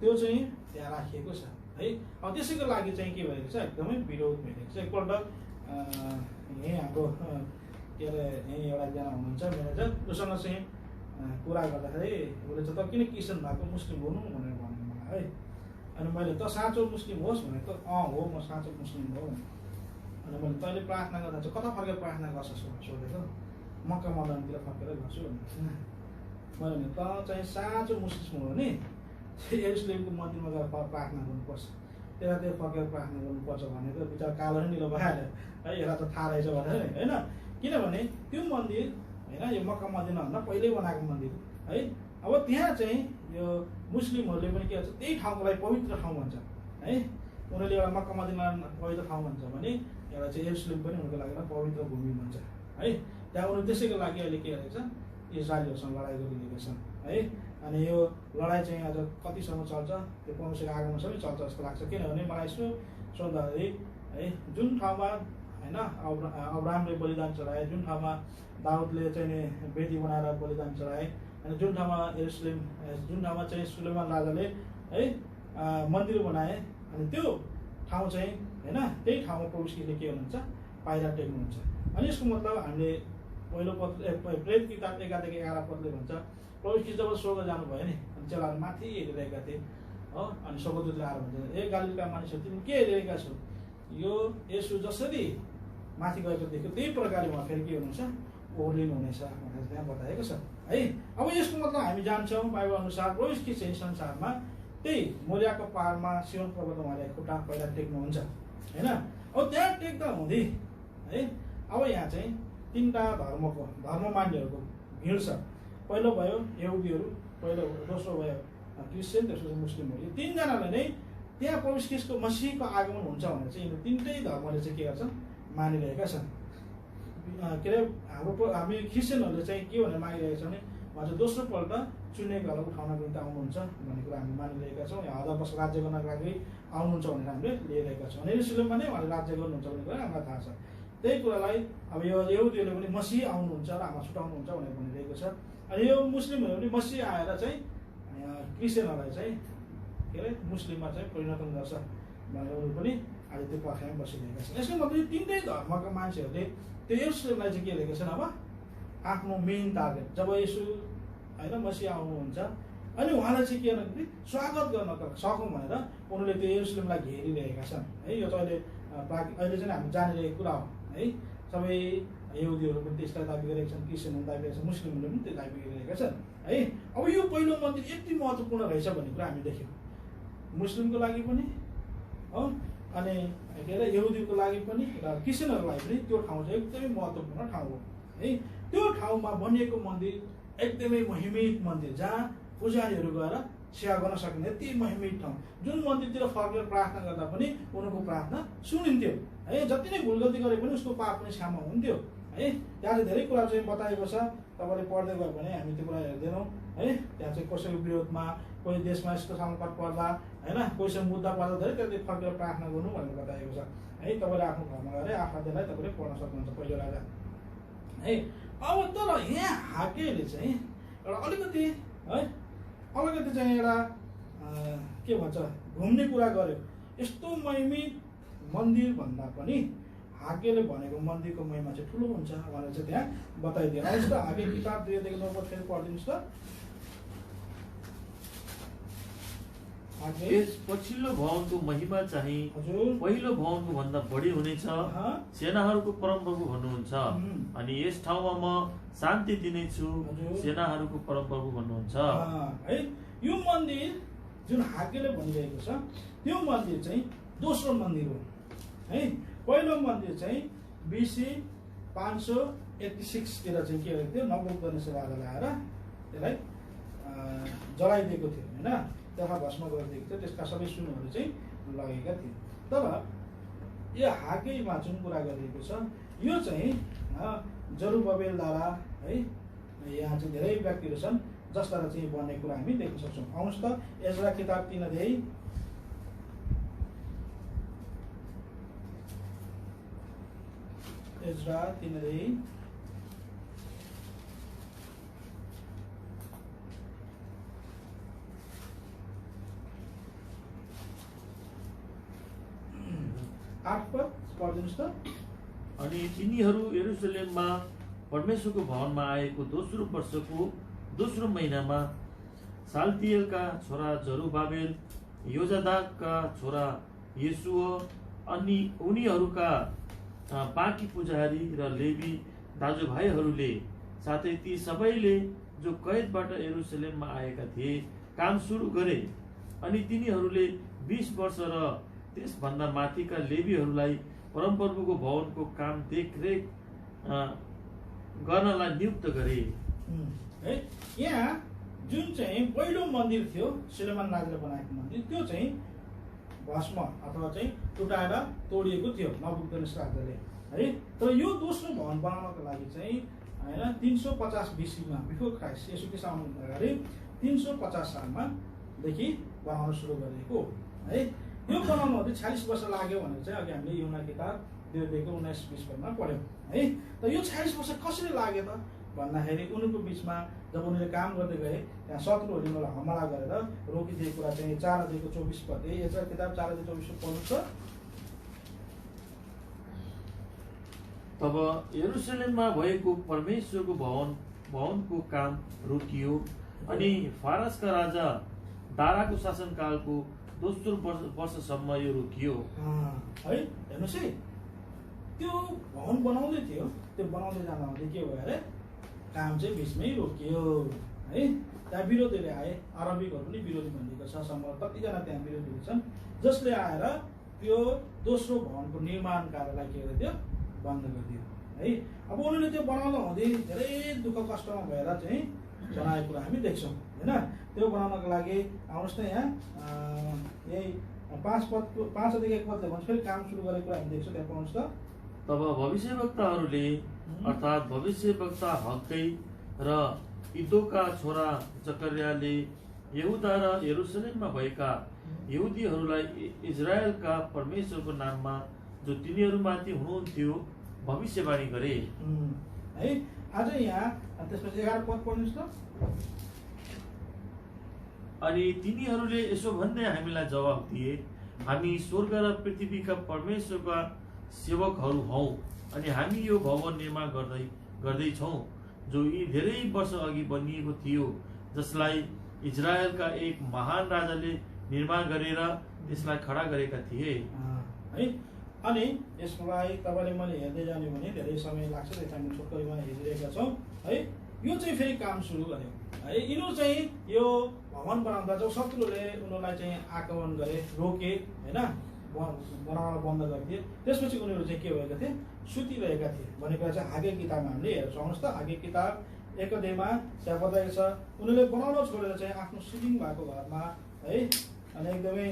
त्यो चाहिँ त्यहाँ राखिएको छ है। अब त्यसैको लागि चाहिँ के भइरहेको छ, एकदमै विरोध भइरहेको छ। एकपल्ट यहीँ हाम्रो के अरे यहीँ एकजना हुनुहुन्छ म्यानेजर, उसँग चाहिँ कुरा गर्दाखेरि उसले चाहिँ त किन क्रिस्चियन भएको, मुस्लिम हुनु भनेर भन्यो मलाई है। अनि मैले त साँचो मुस्लिम होस् भनेको, हो म साँचो मुस्लिम हो भने। अनि मैले तैँले प्रार्थना गर्दा चाहिँ कता फर्केर प्रार्थना गर्छस् सोधेको, मक्का मदनतिर फर्केर गर्छु भने। मैले भने त चाहिँ साँचो मुस्लिम हो भने यरुशलेमको मन्दिरमा गएर प्रार्थना गर्नुपर्छ, त्यहाँ फर्केर प्रार्थना गर्नुपर्छ भनेको बिचरा कालो नै निलो भइहाल्यो है। यसलाई त थाहा रहेछ भनेर होइन, किनभने त्यो मन्दिर होइन यो मक्का मदिनाभन्दा पहिल्यै बनाएको मन्दिर है। अब त्यहाँ चाहिँ यो मुस्लिमहरूले पनि के भन्छ, त्यही ठाउँको लागि पवित्र ठाउँ भन्छ है। उनीहरूले एउटा मक्का मदिना पवित्र ठाउँ भन्छ भने एउटा चाहिँ यरुशलेम पनि उनीहरूको लागि पवित्र भूमि भन्छ है। त्यहाँ उनीहरू त्यसैको लागि अहिले के गरेको छ, इजरायलीहरूसँग लडाइँ गरिरहेका छन् है। अनि यो लडाइँ चाहिँ आज कतिसम्म चल्छ, त्यो परमेश्वरको आगमनसम्म चल्छ जस्तो लाग्छ। किनभने मलाई यसो सोद्धाखेरि है जुन ठाउँमा होइन अब्राहमले बलिदान चढाए, जुन ठाउँमा दाउदले चाहिँ वेदी बनाएर बलिदान चढाए, अनि जुन ठाउँमा यरुशलेम, जुन ठाउँमा चाहिँ सुलेमान राजाले है मन्दिर बनाए, अनि त्यो ठाउँ चाहिँ होइन त्यही ठाउँमा प्रभुले के हुनुहुन्छ, पाइला टेक्नुहुन्छ। अनि यसको मतलब हामीले पहिलो पद प्रेरित किताब 1:11 पदले भन्छ, प्रभु जब स्वर्ग जानुभयो नि अनि चेलाहरू माथि हेरिरहेका थिए हो। अनि स्वर्गदूतले आएर भन्छ, ए गालीलका मानिसहरू तिमी के हेरिरहेका छौ, यो यसो जसरी माथि गएको देख्यो त्यही प्रकारले उहाँ फेरि के हुनुहुन्छ, ओर्लिनु हुनेछ भनेर त्यहाँ बताएको छ है। अब यसको मतलब हामी जान्छौँ बाइबल अनुसार प्रवेशकी चाहिँ संसारमा त्यही मोरियाको पाहाडमा सियोन पर्वतमा उहाँले खुट्टा पहिला टेक्नुहुन्छ होइन। अब त्यहाँ टेक्दा हुँदै है अब यहाँ चाहिँ तिनवटा धर्म मान्नेहरूको भिड छ। पहिलो भयो यहुदीहरू, पहिलो दोस्रो भयो क्रिस्चियन, तेस्रो चाहिँ मुस्लिमहरू। यो तिनजनाले नै त्यहाँ प्रभु ख्रीष्टको मसीहको आगमन हुन्छ भनेर चाहिँ यिनीहरू तिनटै धर्मले चाहिँ के गर्छन् मानिरहेका छन्। के अरे हामी क्रिस्चियनहरूले चाहिँ के भनेर मागिरहेका छौँ भने उहाँ चाहिँ दोस्रो पल्ट चुनेकोहरूलाई उठाउनको निम्ति आउनुहुन्छ भन्ने कुरा हामी मानिरहेका छौँ। यहाँ 1000 वर्ष राज्य गर्नको लागि आउनुहुन्छ भनेर हामीले लिइरहेका छौँ। यरुशलेममा नै उहाँले राज्य गर्नुहुन्छ भन्ने कुरा हामीलाई थाहा छ। त्यही कुरालाई अब यो यहुदीहरूले पनि मसीह आउनुहुन्छ र आमा छुटाउनुहुन्छ भनेर भनिरहेको छ। अनि यो मुस्लिमहरू पनि मसीह आएर चाहिँ क्रिस्चियनहरूलाई चाहिँ के अरे मुस्लिममा चाहिँ परिवर्तन गर्छ भनेर उनीहरू पनि आज त्यो पर्खाइमा बसिरहेका छन्। यसको मतलब तिनटै धर्मका मान्छेहरूले त्यो यरुशलेमलाई चाहिँ के लिएका छन् अब आफ्नो मेन टार्गेट। जब यसो होइन मसीह आउनुहुन्छ अनि उहाँलाई चाहिँ के भन्दाखेरि स्वागत गर्न सकौँ भनेर उनीहरूले त्यो यरुशलेमलाई घेरिरहेका छन् है। यो चाहिँ अहिले चाहिँ हामी जानिरहेको कुरा हो है। सबै यहुदीहरू पनि त्यसलाई दाबी गरेका छन्, क्रिस्चियनहरू दाबी गरेका छन्, मुस्लिमहरूले पनि त्यो दाबी गरिरहेका छन् है। अब यो पहिलो मन्दिर यति महत्त्वपूर्ण रहेछ भन्ने कुरा हामी देख्यौँ, मुस्लिमको लागि पनि हो अनि के अरे यहुदीको लागि पनि र क्रिस्चियनहरूको लागि पनि त्यो ठाउँ चाहिँ एकदमै महत्त्वपूर्ण ठाउँ हो है। त्यो ठाउँमा बनिएको मन्दिर एकदमै महिमित मन्दिर, जहाँ पुजारीहरू गएर सेवा गर्न सकिने यति महिमित ठाउँ। जुन मन्दिरतिर फर्केर प्रार्थना गर्दा पनि उनीहरूको प्रार्थना सुनिन्थ्यो है। जति नै भुल गल्ती गरे पनि उसको पाप पनि क्षमा हुन्थ्यो है। त्यहाँ चाहिँ धेरै कुरा चाहिँ बताएको छ। तपाईँले पढ्दै गयो भने हामी त्यो कुरा हेर्दैनौँ है। त्यहाँ चाहिँ कसैको विरोधमा कोही देशमा यस्तो सङ्कट पर्दा होइन, कोहीसँग मुद्दा पर्दा धेरै त्यहाँ फर्केर प्रार्थना गर्नु भनेर बताएको छ है। तपाईँले आफ्नो घरमा गएर आफूलाई तपाईँले पढ्न सक्नुहुन्छ पहिलो राजा है। अब तर यहाँ हाकेले चाहिँ एउटा अलिकति है चाहिँ एउटा के भन्छ घुम्ने कुरा गर्यो। यस्तो महिमित मन्दिर भन्दा पनि हाकेले भनेको मन्दिरको महिमा चाहिँ ठुलो हुन्छ भनेर चाहिँ त्यहाँ बताइदियो। आउनुहोस् त हाके किताब 2 देखि 9 फेरि पढिदिनुहोस् त। यस पछिल्लो भवनको महिमा चाहिँ पहिलो भवनको भन्दा बढी हुनेछ, सेनाहरूको परमप्रभु भन्नुहुन्छ। अनि यस ठाउँमा म शान्ति दिनेछु, सेनाहरूको परमप्रभु भन्नुहुन्छ है। यो मन्दिर जुन हाकेले भनिरहेको छ त्यो मन्दिर चाहिँ दोस्रो मन्दिर हो है। पहिलो मन्दिर चाहिँ BC 586 तिर चाहिँ के गरेको थियो, नबुकदनेस्सर राजाले आएर त्यसलाई जलाइदिएको थियो होइन। त्यसमा भस्म गरिदिएको थियो, त्यसका सबै सुनहरू चाहिँ लगेका थिए। तर यो हाकेमा जुन कुरा गरिएको छ यो चाहिँ जरुब्बाबेलद्वारा है। यहाँ चाहिँ धेरै व्यक्तिहरू छन् जसद्वारा चाहिँ बनेको कुरा हामी देख्न सक्छौँ। आउनुहोस् त एजरा किताब 3 अध्याय। एजरा 3 अध्याय 8 पद पढिदिनुहोस् त। अनि तिनीहरू यरुशलेममा परमेश्वरको भवनमा आएको दोस्रो वर्षको दोस्रो महिनामा साल्तिएलका छोरा जरुब्बाबेल, योजादाकका छोरा येशुव अनि उनीहरूका बाँकी पुजारी र लेवी दाजुभाइहरूले साथै ती सबैले जो कैदबाट यरुशलेममा आएका थिए काम सुरु गरे। अनि तिनीहरूले 20 वर्ष र त्यसभन्दा माथिका लेवीहरूलाई परमप्रभुको भवनको काम देखरेख गर्नलाई नियुक्त गरे है। यहाँ जुन चाहिँ पहिलो मन्दिर थियो सुलेमान राजाले बनाएको मन्दिर, त्यो चाहिँ भस्म अथवा चाहिँ टुटाएर तोडिएको थियो नबुकदनेस्सर राजाले है। तर यो दोस्रो भवन बनाउनको लागि चाहिँ होइन 350 BC मा बिफोर क्राइस्ट, यसो ख्रीष्ट आउनुभन्दा अगाडि 350 सालमादेखि बनाउन सुरु गरेको है। यो बनाउनु 46 वर्ष लाग्यो भनेर चाहिँ अघि हामीले युना किताब 2 देखि 19-20 पदमा पढ्यौँ है। त यो 46 वर्ष कसरी लाग्यो त भन्दाखेरि उनीहरूको बिचमा जब उनीहरूले काम गर्दै गए त्यहाँ शत्रुहरूले उनीहरूलाई हमला गरेर रोकिदिएको कुरा चाहिँ 4 अध्यायको 24 पद। एजरा किताब 4 अध्याय 24 पढ्नुहोस् त। तब यरुशलेममा भएको परमेश्वरको भवनको काम रोकियो। अनि फारसका राजा दाराको शासनकालको दोस्रो वर्षसम्म यो रोकियो है। हेर्नुहोस् है, त्यो भवन बनाउँदै थियो, त्यो बनाउँदै जाँदा के भयो अरे काम चाहिँ बिचमै रोकियो है। त्यहाँ विरोधीले आए, आरबीहरू पनि विरोधी भनिएको छ, सम्भव कतिजना त्यहाँ विरोधीहरू छन्, जसले आएर त्यो दोस्रो भवनको निर्माण कार्यलाई के गरिदियो, बन्द गरिदियो है। अब उनीहरूले त्यो बनाउन हुँदै धेरै दुःख कष्टमा भएर चाहिँ बनाएको कुरा हामी देख्छौँ होइन। त्यो बनाउनको लागि आउनुहोस् न यहाँ यही 5 अधिक 1 पदले भन्छ फेरि काम सुरु गरेको कुरा हामी देख्छौँ, त्यहाँ पाउनुहोस् त। तब भविष्यवक्ताहरूले अर्थात् भविष्यवक्ता हग्गै र इदोका छोरा जकर्याले यहुदा र यरुसलेममा भएका यहुदीहरूलाई इजरायलका परमेश्वरको नाममा जो तिनीहरूमाथि हुनुहुन्थ्यो भविष्यवाणी गरे है। आज यहाँ त्यसपछि 11 पद पढ्नुहोस् त। अनि तिनीहरूले यसो भन्दै हामीलाई जवाब दिए, हामी स्वर्ग र पृथ्वीका परमेश्वरका सेवकहरू हौ अनि हामी यो भवन निर्माण गर्दैछौँ जो यी धेरै वर्ष अघि बनिएको थियो, जसलाई इजरायलका एक महान राजाले निर्माण गरेर यसलाई खडा गरेका थिए है। अनि यसलाई तपाईँले मैले हेर्दै जाने भने धेरै समय लाग्छ, त्यस हामी छोटकरीमा हेरिरहेका छौँ है। यो चाहिँ फेरि काम सुरु गर्यो है। यिनीहरू चाहिँ यो भवन बनाउँदा चाहिँ शत्रुले उनीहरूलाई चाहिँ आक्रमण गरे, रोके होइन, बनाउन बन्द गरिदिए। त्यसपछि उनीहरू चाहिँ के भएका थिए, सुतिरहेका थिए भनेको चाहिँ हागे किताबमा हामीले हेर्छौँ। आउनुहोस् त, हागे किताब 1 अध्यायमा त्यहाँ बताएको छ उनीहरूले बनाउन छोडेर चाहिँ आफ्नो सिलिङ भएको घरमा है अनि एकदमै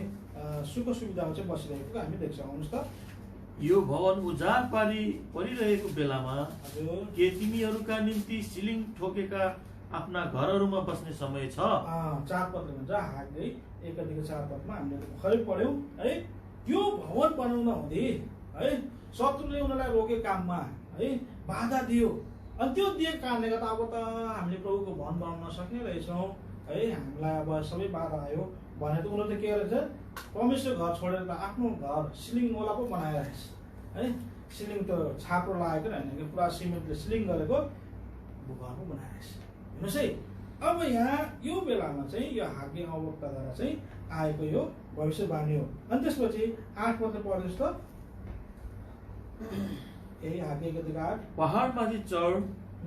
सुख सुविधामा चाहिँ बसिरहेको हामी देख्छौँ। आउनुहोस् त। यो भवन उजाड परिरहेको बेलामा के तिमीहरूका निम्ति सिलिङ ठोकेका आफ्ना घरहरूमा बस्ने समय छ? 4 पदले भन्छ, हागे 1 अध्यायको 4 पदमा हामीले भर्खरै पढ्यौँ है। त्यो भवन बनाउन हुँदै है शत्रुले उनीहरूलाई रोके काममा है, बाधा दियो। अनि त्यो दिएको कारणले गर्दा अब त हामीले प्रभुको भवन बनाउन नसक्ने रहेछौँ है, हामीलाई अब सबै बाधा आयो भने त उनीहरूले के गरेछ, परमेश्वर घर छोडेर त आफ्नो घर सिलिङ वाला पो बनाइरहेछ है। सिलिङ त छाप्रो लागेको होइन कि पुरा सिमेन्टले सिलिङ गरेको घर पो बनाइरहेछ हेर्नुहोस् है। अब यहाँ यो बेलामा चाहिँ यो हागे अवक्ताद्वारा चाहिँ आएको यो भविष्यवाणी हो। अनि त्यसपछि 8 पदले पढ्नुहोस् त। यही हागेको 8, पहाडमाथि चढ,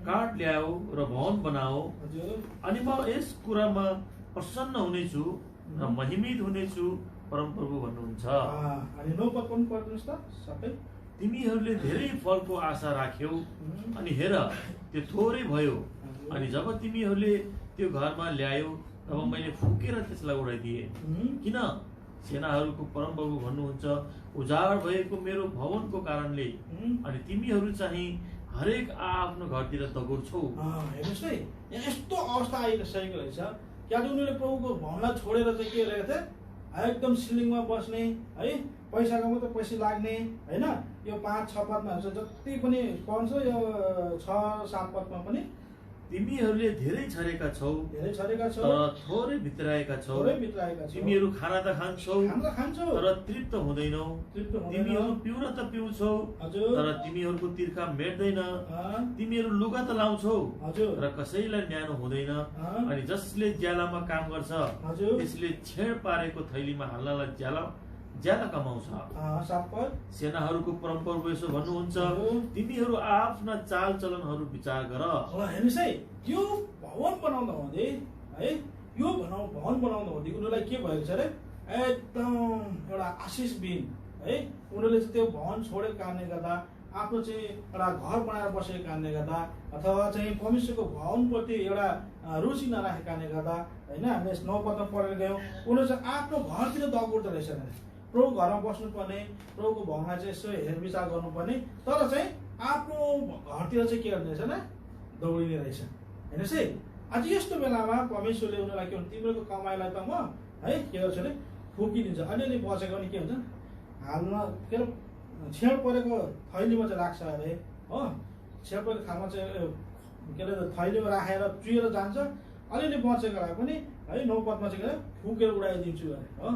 काठ ल्याऊ र भवन बनाऊ, अनि म यस कुरामा प्रसन्न हुनेछु र महिमित हुनेछु, परमप्रभु भन्नुहुन्छ। अनि 9 पद पनि पढ्नुहोस् त सबै। तिमीहरूले धेरै फलको आशा राख्यौ अनि हेर त्यो थोरै भयो, अनि जब तिमीहरूले त्यो घरमा ल्यायौ तब मैले फुकेर त्यसलाई उडाइदिए। किन? सेनाहरूको परमप्रभु भन्नुहुन्छ, उजाड भएको मेरो भवनको कारणले, अनि तिमीहरू चाहिँ हरेक आफ्नो घरतिर दगुर्छौ। हेर्नुहोस् है, यहाँ यस्तो अवस्था आइसकेको रहेछ। क्या उनीहरूले प्रभुको भवनलाई छोडेर चाहिँ के गरेको थिए, एकदम सिलिङमा बस्ने है, पैसाको मात्रै पैसा लाग्ने होइन। यो 5-6 पदमा जति पनि पढ्छ, यो 6-7 पदमा पनि तिमीहरूले धेरै छरेका छौ तर थोरै भित्राएका छौ। तिमीहरू खाना त खान्छौ तर तृप्त हुँदैनौ। तिमीहरू पिउन त पिउँछौ तर तिमीहरूको तिर्खा मेट्दैन। तिमीहरू लुगा त लाउँछौ र कसैलाई न्यानो हुँदैन। अनि जसले ज्यालामा काम गर्छ त्यसले छेड पारेको थैलीमा हाल्नलाई ज्याला कमाउँछ। सेनाहरूको परमप्रभु यसो भन्नुहुन्छ, तिमीहरू आफ्ना चाल चलनहरू विचार गर। हेर्नुहोस् है, यो भवन बनाउँदा हुँदै है, यो भवन बनाउँदा हुँदै उनीहरूलाई के भएको छ अरे, एकदम एउटा आशिष बिन है। उनीहरूले चाहिँ त्यो भवन छोडेको कारणले गर्दा, आफ्नो चाहिँ एउटा घर बनाएर बसेको कारणले गर्दा, अथवा चाहिँ परमेश्वरको भवनप्रति एउटा रुचि नराखेको कारणले गर्दा होइन, हामीले 9 पदमा पढेर गयौँ, उनीहरू चाहिँ आफ्नो घरतिर दगुर्दो रहेछ। प्रभु घरमा बस्नुपर्ने, प्रभुको भवनमा चाहिँ यसो हेरविचार गर्नुपर्ने, तर चाहिँ आफ्नो घरतिर चाहिँ के गर्ने रहेछ न, दौडिने रहेछ। हेर्नुहोस् है, आज यस्तो बेलामा परमेश्वरले उनीहरूलाई के भन्छ, तिम्रो कमाइलाई त म है के गर्छु अरे फुकिदिन्छ। अलिअलि बचेको पनि के हुन्छ, हाल्न के अरे छेड परेको थैलीमा चाहिँ राख्छ अरे हो। छेड परेको ठाउँमा चाहिँ के अरे थैलीमा राखेर चुहेर जान्छ। अलिअलि बचेकोलाई पनि है 9 पदमा चाहिँ के अरे फुकेर उडाइदिन्छु अरे हो।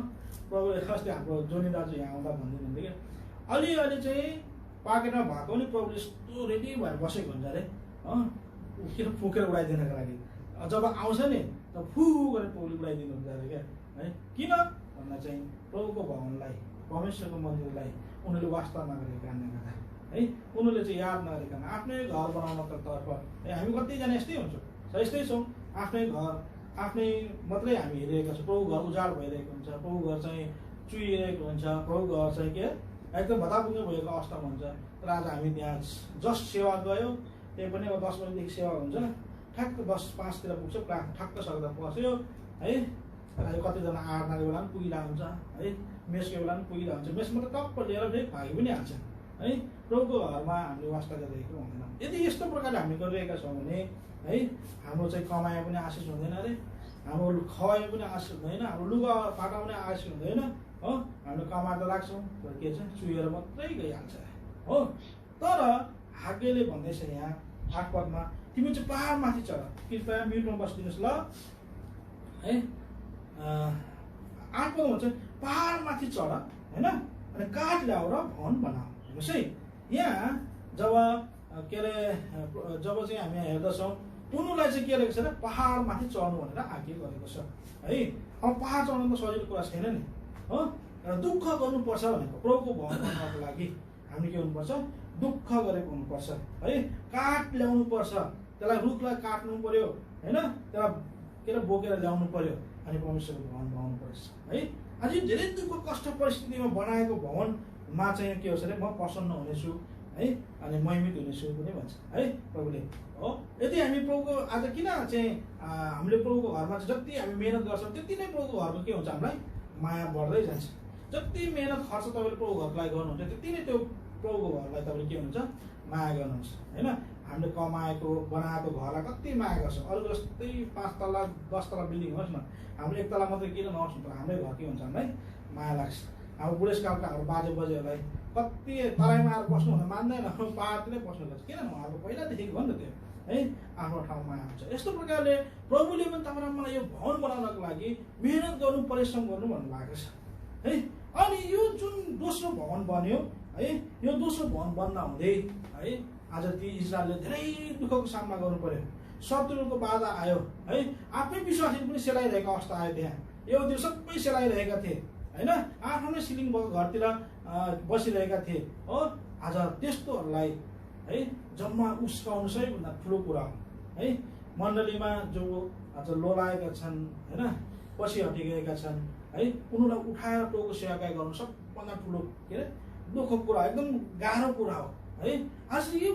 प्रभु अस्ति हाम्रो जोनी दाजु यहाँ आउँदा भन्दै कि अलिअलि चाहिँ पाकेटमा भएको पनि प्रभुले यस्तो रेडी भएर बसेको हुन्छ अरे हो, किन फुकेर उडाइदिनको लागि। जब आउँछ नि तब फु गरेर प्रभुले उडाइदिनु हुन्छ अरे क्या है। किन भन्दा चाहिँ प्रभुको भवनलाई, परमेश्वरको मन्दिरलाई उनीहरूले वास्ता नगरेको कारणले गर्दा है। उनीहरूले चाहिँ याद नगरिकन आफ्नै घर बनाउनको तर्फ हामी कतिजना यस्तै हुन्छौँ, यस्तै छौँ। आफ्नै घर आफ्नै मात्रै हामी हेरिरहेका छौँ। प्रभु घर उजाड भइरहेको हुन्छ, प्रभु घर चाहिँ चुहिरहेको हुन्छ, प्रभु घर चाहिँ के एकदम भताभुङ्गे भएको अवस्थामा हुन्छ। तर आज हामी त्यहाँ जस्ट सेवा गयो, त्यही पनि अब 10 बजीदेखि सेवा हुन्छ, ठ्याक्क 10:05 पुग्छ, ठ्याक्क सक्दा पस्यो है। कतिजना आराधनाको बेला पनि पुगिरहेको हुन्छ है, मेसको बेला पनि पुगिरहेको हुन्छ। मेसमा त टप्प लिएर फेरि भागी पनि हाल्छ है। प्रभुको घरमा हामीले वास्ता गरिरहेको हुँदैन। यदि यस्तो प्रकारले हामी गरिरहेका छौँ भने है, हाम्रो चाहिँ कमाइ पनि आशिष हुँदैन अरे, हाम्रो खुवाइ पनि आशिष हुँदैन, हाम्रो लुगा फाटा पनि आशिष हुँदैन हो। हामीले कमाएर त राख्छौँ, तर के छ चुहेर मात्रै गइहाल्छ हो। तर हागेले भन्दैछ यहाँ 8 पदमा, तिमी चाहिँ पहाडमाथि चढ। कृपया म्युटमा बसिदिनुहोस् ल है। 8 पद भन्छ पहाडमाथि चढ होइन, अनि काठ ल्याएर भवन बनाऊ। हेर्नुहोस् है, यहाँ जब के अरे जब चाहिँ हामी हेर्दछौँ उनीहरूलाई चाहिँ के रहेको छ र पहाडमाथि चढ्नु भनेर आज्ञा गरेको छ है। अब पहाड चढ्नु त सजिलो कुरा छैन नि हो। र दुःख गर्नुपर्छ भनेको प्रभुको भवन बनाउनको लागि हामीले के हुनुपर्छ, दुःख गरेको हुनुपर्छ है। काठ ल्याउनु पर्छ, त्यसलाई रुखलाई काट्नु पर्यो होइन, त्यसलाई के अरे बोकेर ल्याउनु पर्यो, अनि परमेश्वरको भवन बनाउनु पर्छ है। अझ धेरै दुःख कष्ट परिस्थितिमा बनाएको भवनमा चाहिँ के होस् अरे, म प्रसन्न हुनेछु है, अनि महिमित हुनेछु पनि भन्छ है प्रभुले हो। यदि हामी प्रभुको आज किन चाहिँ हामीले प्रभुको घरमा चाहिँ जति हामी मेहनत गर्छौँ त्यति नै प्रभुको घरमा के हुन्छ, हामीलाई माया बढ्दै जान्छ। जति मेहनत खर्च तपाईँले प्रभु घरको लागि गर्नुहुन्छ त्यति नै त्यो प्रभुको घरलाई तपाईँले के हुनुहुन्छ, माया गर्नुहुन्छ होइन। हामीले कमाएको बनाएको घरलाई कति माया गर्छ। अरू जस्तै 5 तला 10 तला बिल्डिङ होस् न, हाम्रो 1 तला मात्रै किन नहोस् न, तर हाम्रै घर के हुन्छ, हामीलाई माया लाग्छ। हाम्रो बुढेसकालका हाम्रो बाजेबोजेहरूलाई कति तराईमा आएर बस्नु हुन मान्दैन, पाहाडतिरै बस्नु लाग्छ। किन उहाँहरूको पहिलादेखि हो नि त त्यो है, आफ्नो ठाउँमा हुन्छ। यस्तो प्रकारले प्रभुले पनि तपाईँ मलाई यो भवन बनाउनको लागि मेहनत गर्नु, परिश्रम गर्नु भन्नुभएको छ है। अनि यो जुन दोस्रो भवन बन्यो है, यो दोस्रो भवन बन्न हुँदै है आज ती इजरायलले धेरै दुःखको सामना गर्नु पर्यो। शत्रुको बाधा आयो है, आफ्नै विश्वासी पनि सेलाइरहेको अवस्था आयो। त्यहाँ यो त्यो सबै सेलाइरहेका थिए होइन, आफ्नै सिलिङ भएको घरतिर बसिरहेका थिए हो। आज त्यस्तोहरूलाई है जम्मा उस्काउनु सबैभन्दा ठुलो कुरा हो है। मण्डलीमा जो आज लोलाएका छन् होइन, पछि हटिगएका छन् है, उनीहरूलाई उठाएर प्रभुको सेवाकार्य गर्नु सबभन्दा ठुलो के अरे दुःखको कुरा, एकदम गाह्रो कुरा हो है। आज यो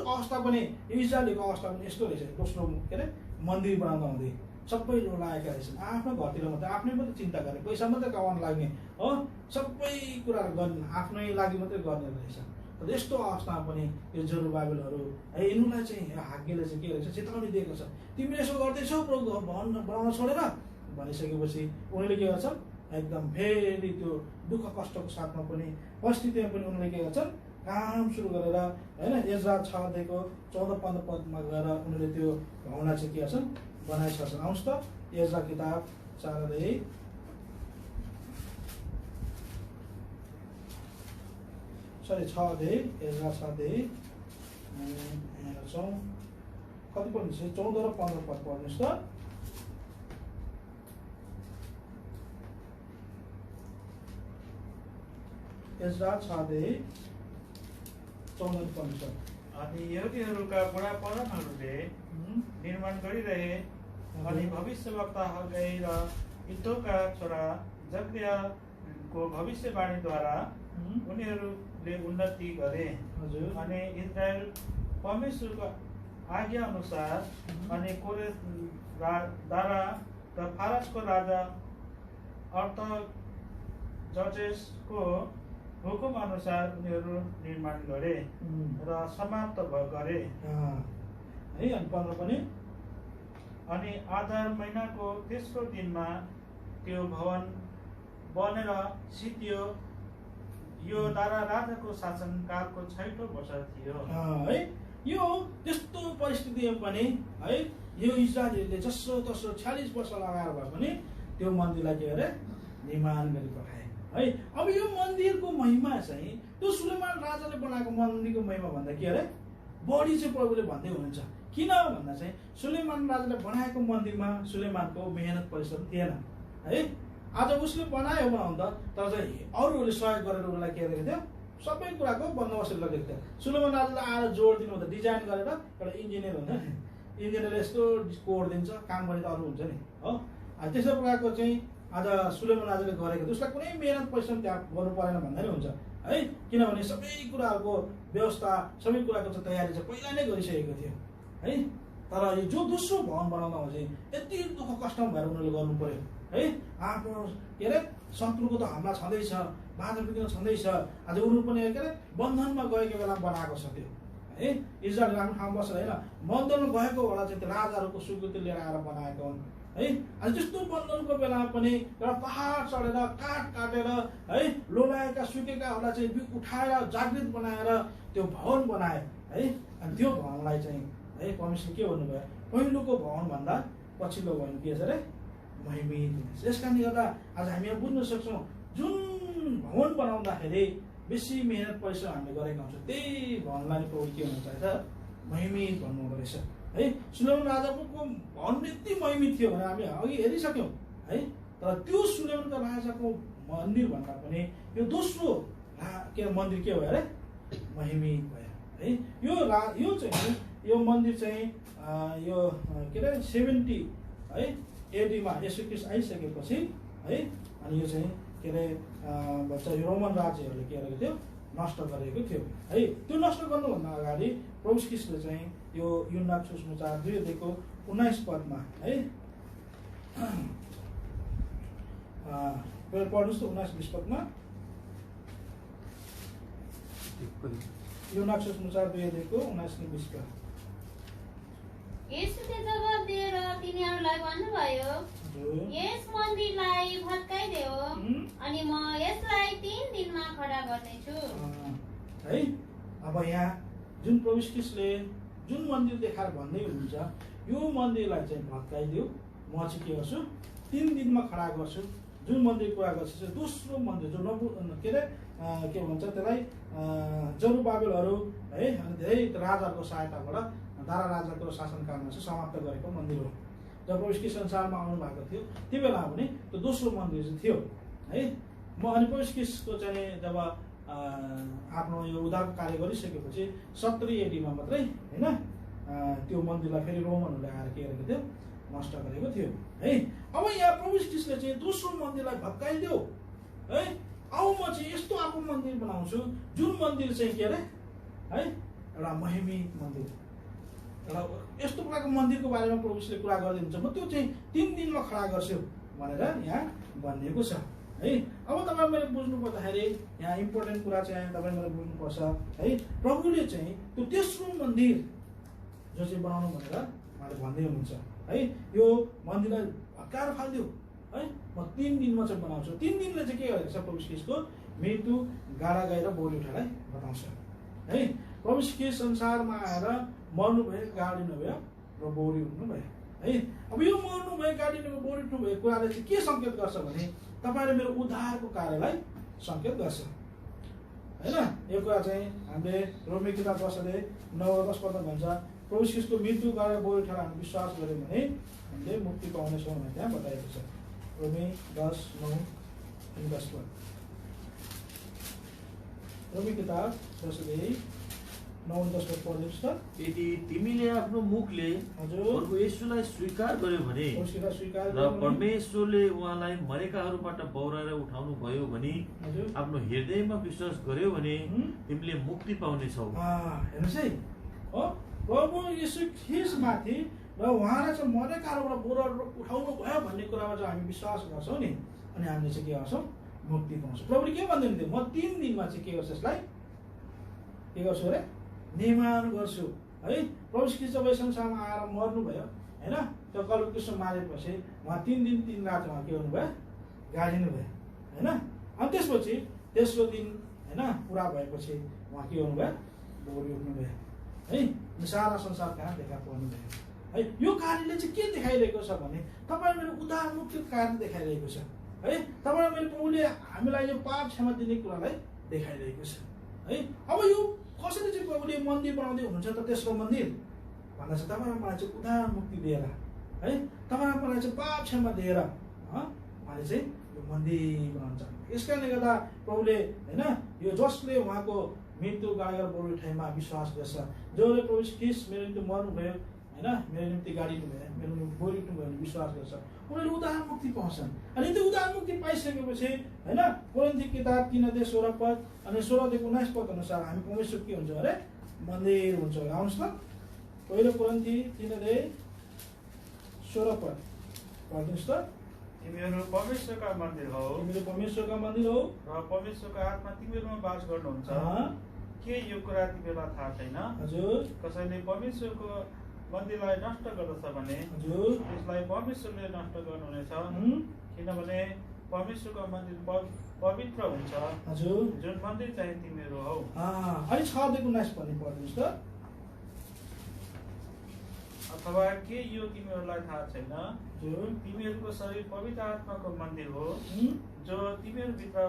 अवस्था पनि, यो इजरायलको अवस्था पनि यस्तो रहेछ। दोस्रो के अरे मन्दिर बनाउँदा हुँदै सबै लोलाएका रहेछन्, आफ्नो घरतिर मात्रै आफ्नै मात्रै चिन्ता गर्ने, पैसा मात्रै कमाउन लाग्ने हो, सबै कुराहरू गर्ने आफ्नै लागि मात्रै गर्ने रहेछ। तर यस्तो अवस्थामा पनि यो जरुबाबेलहरू है, यिनीहरूलाई चाहिँ हागेले चाहिँ के रहेछ, चेतावनी दिएको छ, तिमीले यसो गर्दैछौ प्रभु भवन बनाउन छोडेर भनिसकेपछि उनीहरूले के गर्छन्, एकदम फेरि त्यो दुःख कष्टको साथमा पनि परिस्थितिमा पनि उनीहरूले के गर्छन्, काम सुरु गरेर होइन। एजरा 6:14 15 पदमा गएर उनीहरूले त्यो भवनलाई चाहिँ के गर्छन्, बनाइसक्छन्। आउनुहोस् त एजरा किताब 4:6 एजरा 6 हेर्छौँ कति पढ्नु छ, 14 र 15 पद पढ्नुहोस् त। एजरा 6:14 र 15। अनि यहुदीहरूका बुढा प्रधानहरूले निर्माण गरिरहे, अनि भविष्यवक्ता हग्गाई र इद्दोका छोरा जकरियाको भविष्यवाणीद्वारा उनीहरूले उन्नति गरे। अनि इजरायल परमेश्वरको आज्ञा अनुसार अनि कोरेशद्वारा र फारसको राजा अर्तजर्जेसको हुकुम अनुसार उनीहरू निर्माण गरे र समाप्त गरे है। अनि 15 पनि, अनि आधार महिनाको तेस्रो दिनमा त्यो भवन बनेर सिद्धियो। यो दारा राजाको शासनकालको 6औं वर्ष थियो है। यो त्यस्तो परिस्थितिमा पनि है, यो इजरायलहरूले जसो तसो 46 वर्ष लगाएर भए पनि त्यो मन्दिरलाई के अरे निर्माण गरी पठाए है। अब यो मन्दिरको महिमा चाहिँ त्यो सुलेमान राजाले बनाएको मन्दिरको महिमा भन्दा के अरे बढी चाहिँ प्रभुले भन्दै हुनुहुन्छ। किन भन्दा चाहिँ सुलेमान राजाले बनाएको मन्दिरमा सुलेमानको मेहनत परिश्रम थिएन है। आज उसले बनायो बनाउँदा, तर चाहिँ अरूहरूले सहयोग गरेर उसलाई के गरेको थियो, सबै कुराको बन्दोबस्त गरेको थियो। सुलोमन राजाले आएर जोड दिनु भन्दा डिजाइन गरेर एउटा इन्जिनियर हुन्छ नि, इन्जिनियरले यस्तो कोड दिन्छ, काम गर्ने त अरू हुन्छ नि हो। त्यस्तो प्रकारको चाहिँ आज सुलेमान राजाले गरेको थियो। उसलाई कुनै मेहनत परिश्रम त्यहाँ गर्नु परेन भन्दा नि हुन्छ है, किनभने सबै कुराहरूको व्यवस्था, सबै कुराको चाहिँ तयारी चाहिँ पहिला नै गरिसकेको थियो है। तर यो जो दोस्रो भवन बनाउँदा चाहिँ यति दुःख कष्ट भएर उनीहरूले गर्नु पर्यो है। आफ्नो के अरे शत्रुको त हमला छँदैछ, बाधा विघ्न छँदैछ। आज उनीहरू पनि के अरे बन्धनमा गएको बेला बनाएको छ त्यो है। इजरायल आफ्नो ठाउँ बसेर होइन, बन्धनमा गएको बेला चाहिँ त्यो राजाहरूको स्वीकृति लिएर आएर बनाएको हुन् है। अनि त्यस्तो बन्धनको बेलामा पनि एउटा पहाड चढेर काठ काटेर है, लोलाएका सुकेकाहरूलाई चाहिँ उठाएर जागृत बनाएर त्यो भवन बनाए है। अनि त्यो भवनलाई चाहिँ है परमेश्वरले के भन्नुभयो, पहिलोको भवन भन्दा पछिल्लो भवन के छ अरे महिमित हुनेछ। यस कारणले गर्दा आज हामी यहाँ बुझ्न सक्छौँ, जुन भवन बनाउँदाखेरि बेसी मेहनत परिश्रम हामीले गरेका हुन्छौँ, त्यही भवनलाई प्रभुले के हुनु चाहेछ, महिमित भन्नुहुँदो रहेछ है। सुलेमान राजाको भवन यति महिमित थियो भने हामी अघि हेरिसक्यौँ है। तर त्यो सुलेमानको राजाको मन्दिर भन्दा पनि यो दोस्रो के मन्दिर के भयो अरे महिमित भयो है। यो चाहिँ यो मन्दिर चाहिँ यो के अरे 70 है एडीमा यसो ख्रीष्ट आइसकेपछि है। अनि यो चाहिँ के अरे भन्छ यो रोमन राज्यहरूले के गरेको थियो, नष्ट गरेको थियो है। त्यो नष्ट गर्नुभन्दा अगाडि प्रभु ख्रीष्टले चाहिँ यो यूहन्ना सुसमाचार 2:19 पदमा है पढ्नुहोस् त 19-20 पदमा। यूहन्ना सुसमाचार 2:19-20 पद। येशूले जवाब दिएर तिनीहरूलाई भन्नुभयो, यस मन्दिरलाई भत्काइदेऊ अनि म यसलाई 3 दिनमा खडा गर्नेछु है। अब यहाँ जुन प्रभु ख्रीष्टले जुन मन्दिर देखाएर भन्दै हुनुहुन्छ, यो मन्दिरलाई चाहिँ भत्काइदेऊ, म चाहिँ के गर्छु 3 दिनमा खडा गर्छु। जुन मन्दिर कुरा गर्छु चाहिँ दोस्रो मन्दिर जो के अरे के भन्छ त्यसलाई जरुबाबेलहरू है, अनि धेरै राजाहरूको सहायताबाट दारा राजाको शासनकालमा चाहिँ समाप्त गरेको मन्दिर हो। जब प्रभु ख्रीष्ट संसारमा आउनु भएको थियो त्यो बेला पनि त्यो दोस्रो मन्दिर चाहिँ थियो है। अनि प्रभु ख्रीष्टको चाहिँ जब आफ्नो यो उद्धारको कार्य गरिसकेपछि 70 एडीमा मात्रै होइन त्यो मन्दिरलाई फेरि रोमनहरूले आएर के गरेको थियो, नष्ट गरेको थियो है। अब यहाँ प्रभु ख्रीष्टले चाहिँ दोस्रो मन्दिरलाई भत्काइदेऊ है, आऊ म चाहिँ यस्तो अर्को मन्दिर बनाउँछु जुन मन्दिर चाहिँ के अरे है एउटा महिमित मन्दिर, एउटा यस्तो प्रकारको मन्दिरको बारेमा प्रभु ख्रीष्टले कुरा गरिदिनुहुन्छ, म त्यो चाहिँ 3 दिनमा खडा गर्छु भनेर यहाँ भनिएको छ है। अब तपाईँ मैले बुझ्नु पर्दाखेरि यहाँ इम्पोर्टेन्ट कुरा चाहिँ तपाईँ मैले बुझ्नुपर्छ है। प्रभुले चाहिँ त्यो तेस्रो मन्दिर जो चाहिँ बनाउनु भनेर उहाँले भन्दै हुनुहुन्छ है। यो मन्दिरलाई भत्काएर फालिदियो है, म 3 दिनमा चाहिँ बनाउँछु। 3 दिनले चाहिँ के गरेको छ, प्रभु ख्रीष्टको मृत्यु गाडा गएर बोली उठालाई बताउँछ है। प्रभु ख्रीष्ट संसारमा आएर मर्नुभयो, गाडिनु भयो र बोली उठ्नु भयो है। अब यो मर्नुभयो, गाडिनु भयो, बोली उठ्नु भएको कुराले चाहिँ के सङ्केत गर्छ भने तपाईँले मेरो उद्धारको कार्यलाई सङ्केत गर्छ होइन। यो कुरा चाहिँ हामीले रोमी किताब 10:9-10 पदमा भन्छ, प्रभु ख्रीष्टको मृत्यु गरेर बोली उठाएर हामी विश्वास गऱ्यौँ भने हामीले मुक्ति पाउनेछौँ भनेर त्यहाँ बताएको छ। रोमी 10:9-10 पद। रोमी किताब 10:9-10 पद पढ्नुहोस् त। यदि तिमीले आफ्नो मुखले प्रभु येशूलाई स्वीकार गर्यो भने र परमेश्वरले उहाँलाई मरेकाहरूबाट बौराएर उठाउनु भयो भने आफ्नो हृदयमा विश्वास गर्यो भने तिमीले मुक्ति पाउनेछौ। हेर्नुहोस् है, प्रभु येशू ख्रीष्टमाथि र उहाँलाई चाहिँ मरेकाहरूबाट बौराएर उठाउनु भयो भन्ने कुरामा चाहिँ हामी विश्वास गर्छौँ नि, अनि हामीले चाहिँ के गर्छौँ, मुक्ति पाउँछौँ। प्रभुले के भन्दै हुन्थ्यो, म 3 दिनमा चाहिँ के गर्छु, यसलाई के गर्छु अरे निर्माण गर्छु है। प्रभु ख्रीष्ट जब संसारमा आएर मर्नुभयो होइन, त्यो कल्पको कृष्ण मारेपछि उहाँ 3 दिन 3 रात उहाँ के गर्नुभयो, गाडिनु भयो होइन। अनि त्यसपछि तेस्रो दिन होइन पुरा भएपछि उहाँ के गर्नुभयो, बोली उठ्नुभयो है। सारा संसार कहाँ देखा पर्नु भयो है। यो कार्यले चाहिँ के देखाइरहेको छ भने तपाईँ मेरो उद्धार मुक्तिको कार्य देखाइरहेको छ है। तपाईँ मेरो प्रभुले हामीलाई यो पाप क्षमा दिने कुरालाई देखाइरहेको छ है। अब यो कसरी चाहिँ प्रभुले मन्दिर बनाउँदै हुनुहुन्छ त, तेस्रो मन्दिर भन्दा चाहिँ तपाईँ मलाई चाहिँ उद्धार मुक्ति दिएर है, तपाईँ मलाई चाहिँ पाप क्षमा दिएर उहाँले चाहिँ यो मन्दिर बनाउन चाहनु। यस कारणले गर्दा प्रभुले होइन यो जसले उहाँको मृत्यु गाडेर बरु ठाउँमा विश्वास गर्छ, जसले प्रभु ख्रीष्ट मेरो निम्ति मर्नुभयो होइन, मेरो निम्ति गाडिनु भयो, मेरो निम्ति बोलिनु भयो भने विश्वास गर्छ, उनीहरूले उद्धार मुक्ति पाउँछन्। अनि त्यो उद्धार मुक्ति पाइसकेपछि होइन कोरिन्थी किताब 3:16 अनि 16-19 अनुसार हामी परमेश्वर के हुन्छ अरे मन्दिर हुन्छ। आउनुहोस् त पहिलो कोरिन्थी 3:16 पढ्नुहोस् त। तिमीहरू परमेश्वरका मन्दिर हो, तिमीहरू परमेश्वरका मन्दिर हो र परमेश्वरको आत्मा तिमीहरूमा वास गर्नुहुन्छ। के यो कुरा तिमीहरूलाई थाहा छैन? हजुर। कसैले परमेश्वरको मन्दिरलाई नष्ट गर्दछ भने हजुर त्यसलाई परमेश्वरले नष्ट गर्नुहुनेछ, किनभने परमेश्वरको मन्दिर पवित्र हुन्छ, हजुर, जुन मन्दिर चाहिँ तिमीहरू हौ। अनि 6:19 पनि पढ्नुहोस् त। अथवा के यो तिमीहरूलाई थाहा छैन? तिमीहरूको शरीर पवित्र आत्माको मन्दिर हो, जो तिमीहरूभित्र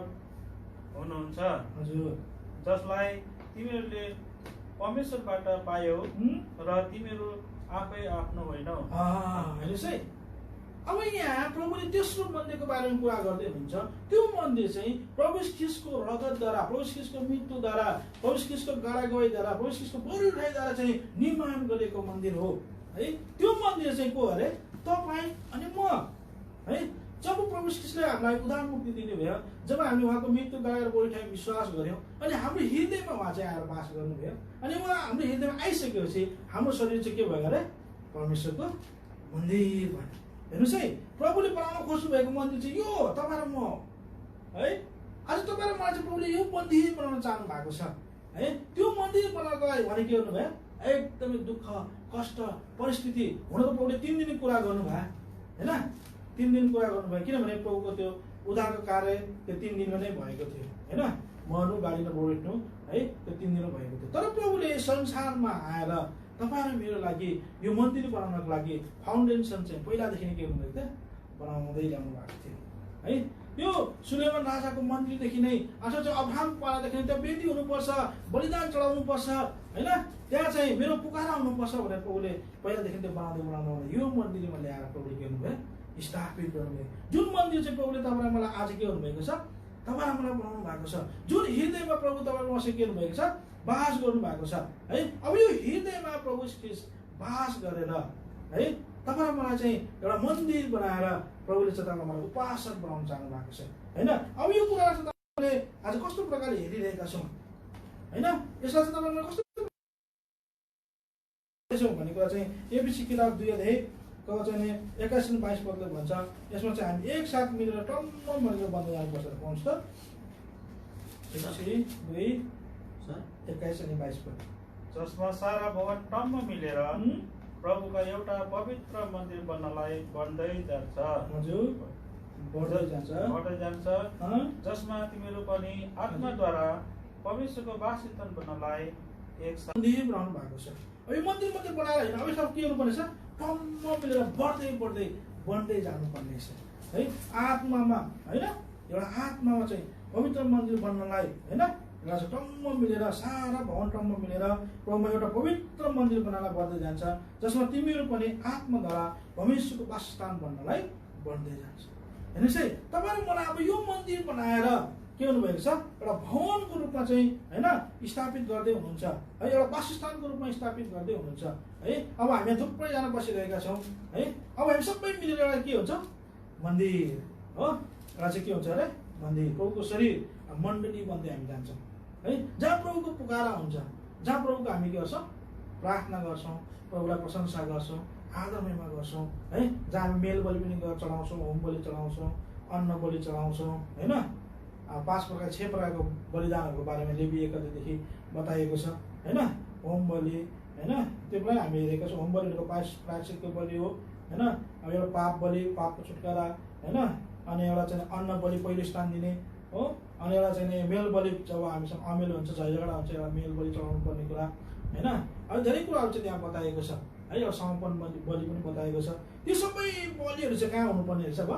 हुनुहुन्छ, हजुर, जसलाई तिमीहरूले परमेश्वरबाट पायौ र तिमीहरू आफै आफ्नो होइनौ। हेर्नुहोस् है, अब यहाँ प्रभुले तेस्रो मन्दिरको बारेमा कुरा गर्दै हुनुहुन्छ। त्यो मन्दिर चाहिँ प्रभु ख्रीष्टको रगतद्वारा, प्रभु ख्रीष्टको मृत्युद्वारा, प्रभु ख्रीष्टको गाडागोईद्वारा, प्रभु ख्रीष्टको बलिदानद्वारा चाहिँ निर्माण गरिएको मन्दिर हो है। त्यो मन्दिर चाहिँ को अरे? तपाईँ अनि म है। जब प्रभु ख्रीष्टले हामीलाई उद्धार मुक्ति दिनुभयो, जब हामी उहाँको मृत्यु गाडेर बलिदान विश्वास गर्यौँ, अनि हाम्रो हृदयमा उहाँ चाहिँ आएर बास गर्नुभयो, अनि उहाँ हाम्रो हृदयमा आइसकेपछि हाम्रो शरीर चाहिँ के भयो अरे? परमेश्वरको मन्दिर भयो। हेर्नुहोस् है, प्रभुले बनाउन खोज्नु भएको मन्दिर चाहिँ यो तपाईँ र म है। आज तपाईँ र मलाई चाहिँ प्रभुले यो मन्दिर बनाउन चाहनु भएको छ है। त्यो मन्दिर बनाउनको लागि भने के गर्नुभयो? एकदमै दुःख कष्ट परिस्थिति हुन त प्रभुले 3 दिन कुरा गर्नुभयो होइन, 3 दिन कुरा गर्नुभयो, किनभने प्रभुको त्यो उद्धारको कार्य त्यो 3 दिनमा नै भएको थियो होइन। मर्नु गाडिन बोल्नु है, त्यो 3 दिनमा भएको थियो। तर प्रभुले संसारमा आएर तपाईँ र मेरो लागि यो मन्दिर बनाउनको लागि फाउन्डेसन चाहिँ पहिलादेखि नै के गर्नुभएको थियो? बनाउँदै ल्याउनु भएको थियो है। यो सुलेमान राजाको मन्दिरदेखि नै अथवा चाहिँ अब्राहम पालादेखि नै त्यहाँ वेदी हुनुपर्छ, बलिदान चढाउनुपर्छ होइन, त्यहाँ चाहिँ मेरो पुकारा हुनुपर्छ भनेर प्रभुले पहिलादेखि त्यो बनाउँदै यो मन्दिरमा ल्याएर प्रभुले के गर्नुभयो? स्थापित गर्नुभयो। जुन मन्दिर चाहिँ प्रभुले तपाईँ मलाई आज के गर्नुभएको छ? तपाईँ मलाई बनाउनु भएको छ। जुन हृदयमा प्रभु तपाईँ मसँग के गर्नुभएको छ? बास गर्नु भएको छ है। अब यो हृदयमा प्रभु ख्रीष्ट बास गरेर है तपाईँ मलाई चाहिँ एउटा मन्दिर बनाएर प्रभुले चाहिँ तपाईँ मलाई उपासक बनाउन चाहनु भएको छ होइन। अब यो कुरा चाहिँ तपाईँले आज कस्तो प्रकारले हेरिरहेका छौँ होइन, यसलाई चाहिँ तपाईँलाई कस्तो भन्ने कुरा चाहिँ एबिसी किताब 2:21 चाहिँ 21-22 भन्छ। यसमा चाहिँ हामी एकसाथ मिलेर टम्म मिलेर बन्दै जानुपर्छ। पाउँछ त 21-22 जसमा सारा भवन टम्म मिलेर प्रभुका एउटा पवित्र मन्दिर बन्नलाई बन्दै जान्छ। हजुर, बढ्दै जान्छ, जसमा तिमीहरू पनि आत्माद्वारा परमेश्वरको वासस्थान बन्नलाई एक मन्दिर बनाउनु भएको छ। अब यो मन्दिर मात्रै बनाएर होइन, अब यसमा के गर्नुपर्नेछ? टम्म मिलेर बढ्दै जानुपर्ने छ है। आत्मामा होइन, एउटा आत्मामा चाहिँ पवित्र मन्दिर बन्नलाई होइन, एउटा चाहिँ टम्म मिलेर सारा भवन टम्म मिलेर प्रभुमा एउटा पवित्र मन्दिर बनाएर बढ्दै जान्छ, जसमा तिमीहरू पनि आत्माद्वारा परमेश्वरको वासस्थान बन्नलाई बढ्दै जान्छ। हेर्नुहोस् है, तपाईँहरू मलाई अब यो मन्दिर बनाएर के गर्नुभएको छ? एउटा भवनको रूपमा चाहिँ होइन स्थापित गर्दै हुनुहुन्छ है, एउटा वासस्थानको रूपमा स्थापित गर्दै हुनुहुन्छ है। अब हामी थुप्रैजना बसिरहेका छौँ है। अब हामी सबै मिलेर एउटा के हुन्छ? मन्दिर हो, एउटा चाहिँ के हुन्छ अरे? मन्दिर, प्रभुको शरीर मण्डली बन्दै हामी जान्छौँ है। जहाँ प्रभुको पुकारा हुन्छ, जहाँ प्रभुको हामी के गर्छौँ? प्रार्थना गर्छौँ, प्रभुलाई प्रशंसा गर्छौँ, आदर महिमा गर्छौँ है। जहाँ हामी मेल बलि पनि चढाउँछौँ, होम बलि चढाउँछौँ, अन्न बलि चढाउँछौँ होइन। 5 प्रकार 6 प्रकारको बलिदानहरूको बारेमा लेवी 1:देखि बताइएको छ होइन। होम बलि होइन, त्यो पनि हामी हेरेका छौँ। होम बलिको प्रायश्चितको बलि हो होइन। अब एउटा पाप बलि, पापको छुटकारा होइन। अनि एउटा चाहिँ अन्न बलि, पहिलो स्थान दिने हो। अनि एउटा चाहिँ मेल बलि, जब हामीसँग अमेल हुन्छ, झगडा हुन्छ, एउटा मेल बलि चढाउनु पर्ने कुरा होइन। अब धेरै कुराहरू चाहिँ त्यहाँ बताएको छ है। एउटा समर्पण बलि पनि बताएको छ। त्यो सबै बलिहरू चाहिँ कहाँ हुनुपर्ने रहेछ? अब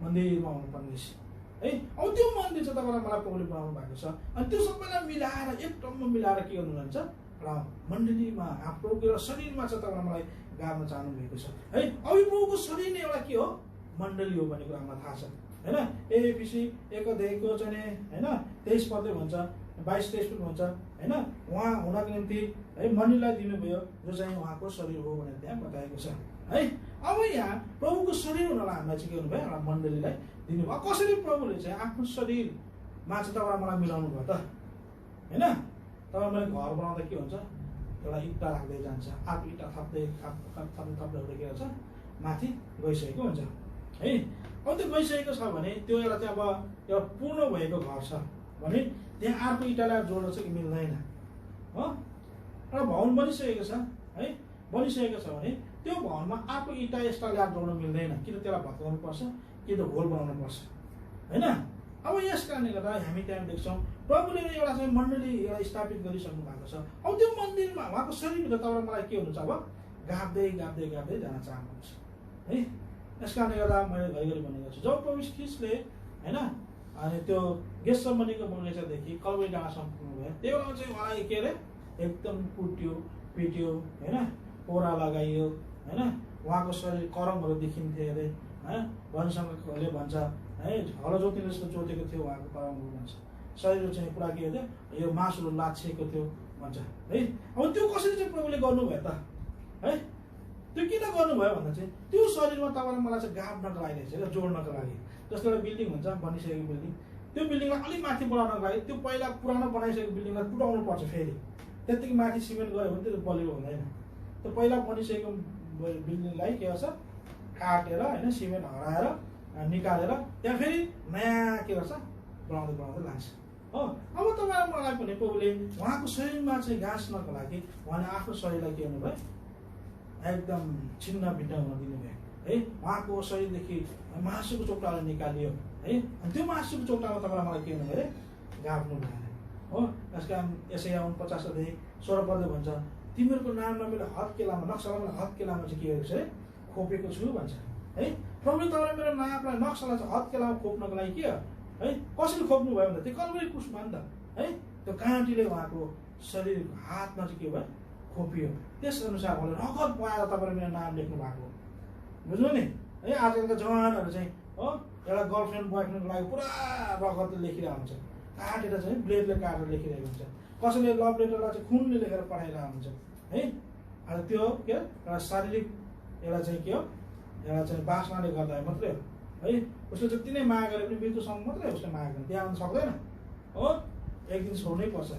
मन्दिरमा हुनुपर्ने रहेछ है। अब त्यो मन्दिर चाहिँ तपाईँलाई मलाई प्रभुले बनाउनु भएको छ। अनि त्यो सबैलाई मिलाएर एक टम्म मिलाएर के गर्नुहुन्छ? एउटा मण्डलीमा प्रभुको एउटा शरीरमा चाहिँ तपाईँलाई मलाई गाड्न चाहनु भएको छ है। अब यो प्रभुको शरीर नै एउटा के हो? मण्डली हो भन्ने कुरा हामीलाई थाहा छ होइन। एएफिसी 1 अध्यायको चाहिँ होइन 23 पदले भन्छ, 22-23 पनि भन्छ होइन, उहाँ हुनको निम्ति है मण्डलीलाई दिनुभयो जो चाहिँ उहाँको शरीर हो भनेर त्यहाँ बताएको छ है। अब यहाँ प्रभुको शरीर हुनलाई हामीलाई चाहिँ के गर्नुभयो, एउटा मण्डलीलाई दिनुभयो। कसरी प्रभुले चाहिँ आफ्नो शरीरमा चाहिँ तपाईँ मलाई मिलाउनु भयो त होइन। तपाईँ मैले घर बनाउँदा के हुन्छ, एउटा इँटा राख्दै जान्छ, आफू इँटा थप्दै थप्दै हुँदै के हुन्छ माथि गइसकेको हुन्छ है। अब त्यो गइसकेको छ भने त्यो एउटा चाहिँ अब एउटा पूर्ण भएको घर छ भने त्यहाँ अर्को इँटालाई जोड्न चाहिँ मिल्दैन हो। एउटा भवन बनिसकेको छ है, बनिसकेको छ भने त्यो भवनमा अर्को इँटा एक्स्ट्रा ल्याएर जोड्न मिल्दैन, कि त त्यसलाई भत्काउनु पर्छ कि त होल बनाउनु पर्छ होइन। अब यस कारणले गर्दा हामी त्यहाँ देख्छौँ प्रभुले एउटा चाहिँ मण्डली एउटा स्थापित गरिसक्नु भएको छ। अब त्यो मन्दिरमा उहाँको शरीरभित्र तपाईँ मलाई के हुनुहुन्छ, अब गाप्दै गाप्दै गाप्दै जान चाहनुहुन्छ है। यस कारणले गर्दा मैले घरिघरि भन्ने गर्छु, जब प्रभु ख्रीष्टले होइन अनि त्यो गेत्सेमनीको बगैँचादेखि कल्वरी डाँडासम्म पुग्नुभयो, त्यो बेलामा चाहिँ उहाँलाई के अरे एकदम कुट्यो पिट्यो होइन, पोरा लगाइयो होइन, उहाँको शरीर करमहरू देखिन्थ्यो अरे होइन। भन्सङ्घले भन्छ है हलो जोतिले जस्तो जोतेको थियो उहाँको करमहरू भन्छ, शरीर चाहिँ पुरा के थियो यो मासुहरू लाछिएको थियो भन्छ है। अब त्यो कसरी चाहिँ प्रभुले गर्नुभयो त है, त्यो किन गर्नुभयो भन्दा चाहिँ त्यो शरीरमा तपाईँलाई मलाई चाहिँ गाड्नको लागि रहेछ क्या, जोड्नको लागि। जस्तो एउटा बिल्डिङ हुन्छ, बनिसकेको बिल्डिङ, त्यो बिल्डिङलाई अलिक माथि बढाउनको लागि त्यो पहिला पुरानो बनाइसकेको बिल्डिङलाई टुटाउनु पर्छ, फेरि त्यतिकै माथि सिमेन्ट गऱ्यो भने त्यो बलियो हुँदैन। त्यो पहिला बनिसकेको बिल्डिङलाई के गर्छ काटेर होइन, सिमेन्ट हराएर निकालेर त्यहाँ फेरि नयाँ के गर्छ बढाउँदै बढाउँदै लान्छ हो। अब तपाईँ मलाई पनि प्रभुले उहाँको शरीरमा चाहिँ गाँच्नको लागि उहाँले आफ्नो शरीरलाई के गर्नुभयो, एकदम छिन्न भिन्न हुन दिनुभयो है। उहाँको शरीरदेखि मासुको चोक्टालाई निकालियो है, अनि त्यो मासुको चोक्टामा तपाईँलाई मलाई के गर्नुभयो अरे गाप्नु भएन हो। यस कारण यसै 49 अध्याय 16 पदले भन्छ, तिमीहरूको नाममा मैले हत्केलामा नक्सालाई मैले हत्केलामा चाहिँ के गरेको छु अरे खोपेको छु भन्छ है। प्रभुले तपाईँले मेरो नामलाई नक्सालाई चाहिँ हत्केलामा खोप्नको लागि के है, कसरी खोप्नु भयो भन्दा त्यो कल्वरी क्रुसमा नि त है, त्यो काँटीले उहाँको शरीरको हातमा चाहिँ के भयो खोपियो, त्यस अनुसार उहाँले रगत बगाएर तपाईँले मेरो नाम लेख्नु भएको बुझ्नु नि है। आजकलका जवानहरू चाहिँ हो एउटा गर्लफ्रेन्ड बोयफ्रेन्डको लागि पुरा रगतले लेखिरहेको हुन्छ, काटेर चाहिँ ब्लेडले काटेर लेखिरहेको हुन्छ, कसैले लभ लेटरलाई चाहिँ खुनले लेखेर पठाइरहेको हुन्छ है। अनि त्यो के एउटा शारीरिक एउटा चाहिँ के हो, एउटा चाहिँ बासनाले गर्दा मात्रै हो है। उसले जति नै माया गरे पनि मृत्युसम्म मात्रै उसले माया गर्ने, त्यहाँ आउनु सक्दैन हो, एक दिन छोड्नै पर्छ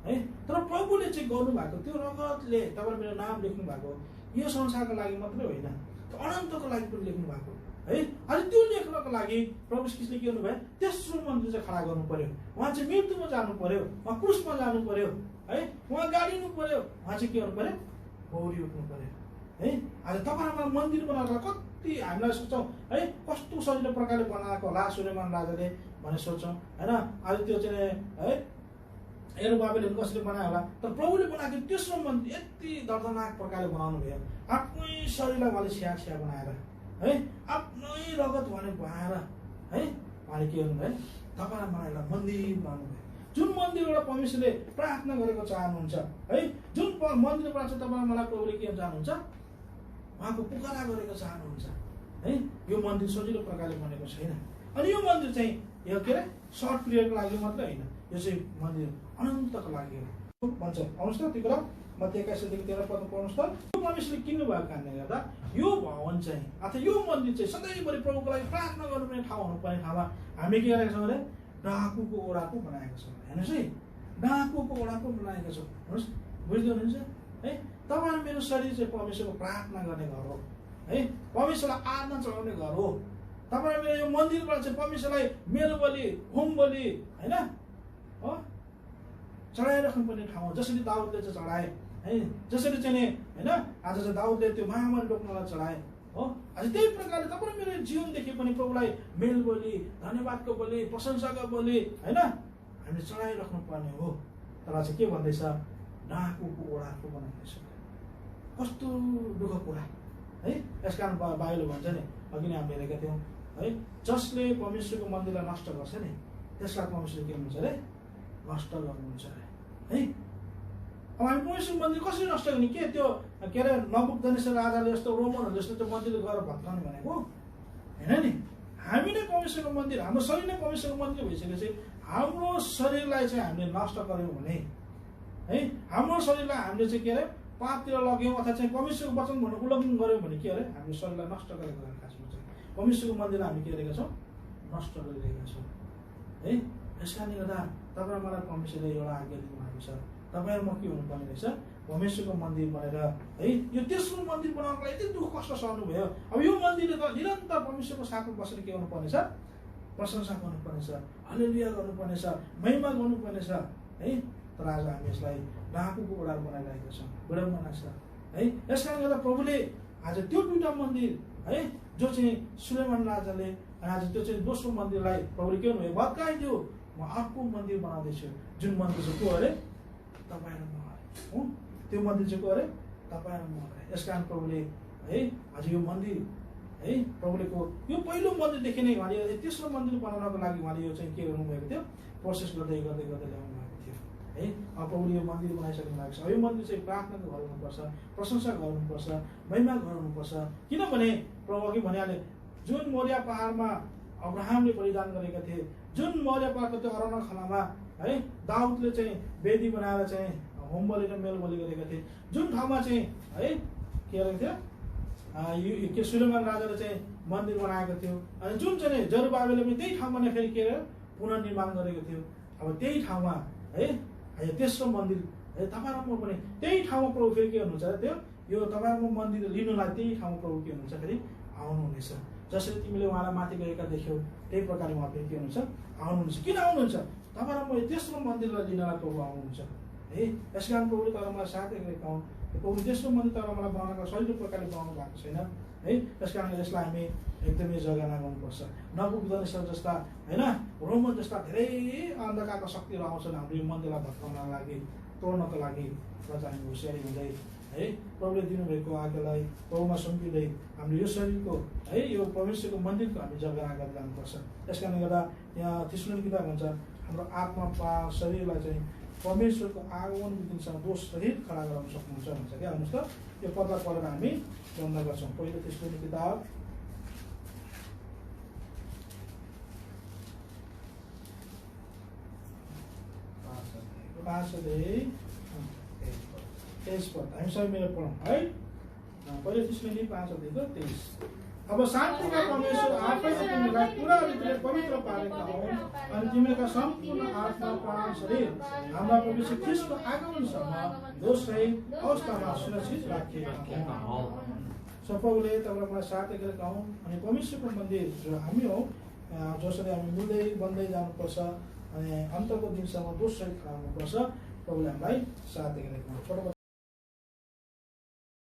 है। तर प्रभुले चाहिँ गर्नुभएको त्यो रगतले तपाईँले मेरो नाम लेख्नु भएको यो संसारको लागि मात्रै होइन, त्यो अनन्तको लागि पनि लेख्नु भएको है। अनि त्यो लेख्नको लागि प्रभु ख्रीष्टले के गर्नुभयो, तेस्रो मन्दिर चाहिँ खडा गर्नु पर्यो, उहाँ चाहिँ मृत्युमा जानु पर्यो, उहाँ क्रुसमा जानु पर्यो है, उहाँ गाडिनु पर्यो, उहाँ चाहिँ के गर्नु पर्यो बौरी उठ्नु पर्यो है। आज तपाईँलाई मन्दिर बनाएर कति हामीलाई सोच्छौँ है, कस्तो सजिलो प्रकारले बनाएको होला सुलेमान राजाले भनेर सोच्छौँ होइन। आज त्यो चाहिँ है यरुबाबेलले कसरी बनायो होला, तर प्रभुले बनाएको तेस्रो मन्दिर यति दर्दनाक प्रकारले बनाउनु भयो, आफ्नै शरीरलाई उहाँले स्या बनाएर है, आफ्नै रगत उहाँले बहाएर है, उहाँले के गर्नुभयो तपाईँलाई मलाई एउटा मन्दिर बनाउनु भयो। जुन मन्दिरबाट परमेश्वरले प्रार्थना गरेको चाहनुहुन्छ है, जुन मन्दिरबाट चाहिँ तपाईँ मलाई प्रभुले के चाहनुहुन्छ, उहाँको पुकारा गरेको चाहनुहुन्छ है। यो मन्दिर सजिलो प्रकारले बनेको छैन। अनि यो मन्दिर चाहिँ यो के अरे सर्ट पिरियडको लागि मात्रै होइन, यो चाहिँ मन्दिर अनन्तको लागि हो भन्छ। आउनुहोस् त त्यो कुरा मत्ती 21 13 पद पढ्नुहोस् त। यो परमेश्वरले किन्नु भएको कारणले गर्दा यो भवन चाहिँ अथवा यो मन्दिर चाहिँ सधैँभरि प्रभुको लागि प्रार्थना गर्नुपर्ने ठाउँ हुनुपर्ने ठाउँमा हामी के गरेका छौँ अरे डाकुको ओडाको बनाएको छौँ। हेर्नुहोस् है, डाकुको ओडाको बनाएको छौँ। हेर्नुहोस् बुझ्दै हुनुहुन्छ है। तपाईँ मेरो शरीर चाहिँ परमेश्वरको प्रार्थना गर्ने घर हो है, परमेश्वरलाई आराधना चढाउने घर हो। तपाईँ मेरो यो मन्दिरबाट चाहिँ परमेश्वरलाई मेलो बलि होम बलि होइन हो चढाइराख्नुपर्ने ठाउँ हो। जसरी दाउदले चाहिँ चढाए है, जसरी चाहिँ होइन आज चाहिँ दाउदले त्यो महामारी रोक्नलाई चढाए हो, आज त्यही प्रकारले तपाईँ मेरो जीवनदेखि पनि प्रभुलाई मेल बलि धन्यवादको बलि प्रशंसाको बलि होइन हामीले चढाइराख्नु पर्ने हो। तर चाहिँ के भन्दैछ, डाकुको ओडाको बनाइदिन्छ। कस्तो दुःख कुरा है। यस कारण बाइबलले भन्छ नि, अघि नै हामीले हेरेका थियौँ है, जसले परमेश्वरको मन्दिरलाई नष्ट गर्छ नि त्यसलाई परमेश्वरले के हुन्छ अरे नष्ट गर्नुहुन्छ अरे है। अब हामी परमेश्वर मन्दिर कसरी नष्ट गर्ने, के त्यो के अरे नबुकदनेस्सर राजाले जस्तो रोमनहरूले जस्तो त्यो मन्दिर गएर भत्काउने भनेको होइन नि। हामी नै परमेश्वरको मन्दिर, हाम्रो शरीर नै परमेश्वरको मन्दिर भइसकेपछि हाम्रो शरीरलाई चाहिँ हामीले नष्ट गर्यौँ भने है, हाम्रो शरीरलाई हामीले चाहिँ के अरे पापतिर लग्यौँ अथवा चाहिँ परमेश्वरको वचन भन्नु उल्लङ्घन गऱ्यौँ भने के अरे हामीले शरीरलाई नष्ट गरेको हो। खासमा चाहिँ परमेश्वरको मन्दिरलाई हामी के गरेका छौँ, नष्ट गरिरहेका छौँ है। यस कारणले गर्दा तपाईँ मलाई परमेश्वरले एउटा आज्ञा दिनुभएको छ, तपाईँहरू म के हुनुपर्ने रहेछ, परमेश्वरको मन्दिर बनेर है, यो तेस्रो मन्दिर बनाउनको लागि यति दुःख कष्ट सहनु भयो। अब यो मन्दिरले त निरन्तर परमेश्वरको साथमा बसेर के गर्नुपर्नेछ, प्रशंसा गर्नुपर्नेछ, हालेलुया गर्नुपर्नेछ, महिमा गर्नुपर्नेछ है। तर आज हामी यसलाई डाकुको ओडार बनाइरहेका छौँ, विडम्बना छ है। यस कारणले गर्दा प्रभुले आज त्यो दुईवटा मन्दिर है, जो चाहिँ सुलेमान राजाले आज त्यो चाहिँ दोस्रो मन्दिरलाई प्रभुले के भन्नुभयो, भत्काइदियो, म अर्को मन्दिर बनाउँदैछु, जुन मन्दिर चाहिँ को अरे, तपाईँ र म हो। त्यो मन्दिर चाहिँ को अरे, तपाईँ र म अरे। यस कारण प्रभुले है आज यो मन्दिर है, प्रभुले को यो पहिलो मन्दिरदेखि नै उहाँले तेस्रो मन्दिर बनाउनको लागि उहाँले यो चाहिँ के गर्नुभएको थियो, प्रोसेस गर्दै गर्दै गर्दै ल्याउनु भएको थियो है। अब प्रभुले यो मन्दिर बनाइसक्नु भएको छ। यो मन्दिर चाहिँ प्रार्थनाको घर हुनुपर्छ, प्रशंसा गर्नुपर्छ, महिमा गर्नुपर्छ। किनभने प्रभु अघि भनिहाले, जुन मोरिया पहाडमा अब्राहमले बलिदान गरेका थिए, जुन मोरिया पहाडको त्यो अरण्य खलामा है दाउदले चाहिँ वेदी बनाएर चाहिँ होम बलि र मेल बलि गरेका थिए, जुन ठाउँमा चाहिँ है के गरेको थियो, के सुलेमान राजाले चाहिँ मन्दिर बनाएको थियो, अनि जुन चाहिँ जरुबाबेलले पनि त्यही ठाउँमा नै फेरि के अरे पुनर्निर्माण गरेको थियो। अब त्यही ठाउँमा है तेस्रो मन्दिर है, तपाईँ र म पनि त्यही ठाउँमा प्रभु फेरि के गर्नुहुन्छ, त्यो यो तपाईँ म मन्दिर लिनुलाई त्यही ठाउँमा प्रभु के हुनुहुन्छ, फेरि आउनुहुनेछ। जसरी तिमीले उहाँलाई माथि गएका देख्यौ त्यही प्रकारले उहाँ फेरि के हुनुहुन्छ, आउनुहुन्छ। किन आउनुहुन्छ, तपाईँ र म तेस्रो मन्दिरलाई लिनलाई प्रभु आउनुहुन्छ है। यस कारण प्रभुले तर मलाई साथै गरेका हुन्, प्रभु तेस्रो मन्दिर तर मलाई बनाउनको सजिलो प्रकारले बनाउनु भएको छैन है। त्यस कारणले यसलाई हामी एकदमै जगेर्ना गर्नुपर्छ। नबुकदनेश्वर जस्ता होइन, रोमन जस्ता धेरै अन्धकारका शक्तिहरू आउँछन् हाम्रो यो मन्दिरलाई भत्काउनको लागि, तोड्नको लागि। र चाहिँ हामी होसियारी हुँदै है प्रभुले दिनुभएको आज्ञालाई प्रभुमा सुम्पिँदै हामीले यो शरीरको है यो परमेश्वरको मन्दिरको हामी जगेर्ना गरेर जानुपर्छ। त्यस कारणले गर्दा यहाँ थिस्सलुनिकेता भन्छ, हाम्रो आत्मा शरीरलाई चाहिँ परमेश्वरको आगमनको दिनसँग दोष सहित खडा गराउन सक्नुहुन्छ भन्छ क्या। हेर्नुहोस् त, यो पदलाई पढेर हामी बन्द गर्छौँ। पहिलो थिस्सलुनिकेता 5:23 पद हामी सबै मिलेर पढौँ है। पहिलो थिस्सलुनिके 5:23। अब शान्तिका परमेश्वर आफैले तिमीलाई पुरा रीतिले पवित्र पारेका हुन् अनि तिमीका सम्पूर्ण आत्मा प्राण शरीर हाम्रा प्रभु यीशु ख्रीष्टको आगमनसम्म दोषरहित अवस्थामा सुरक्षित राखिएका हुन्। प्रभुले तपाईँलाई मलाई साथै गरेका हुन् अनि परमेश्वरको मन्दिर जो हामी हौँ, जसरी हामी मिल्दै बन्दै जानुपर्छ अनि अन्तको दिनसम्म दोषरहित खडा हुनुपर्छ। प्रभुले हामीलाई साथै गरेका हुन्।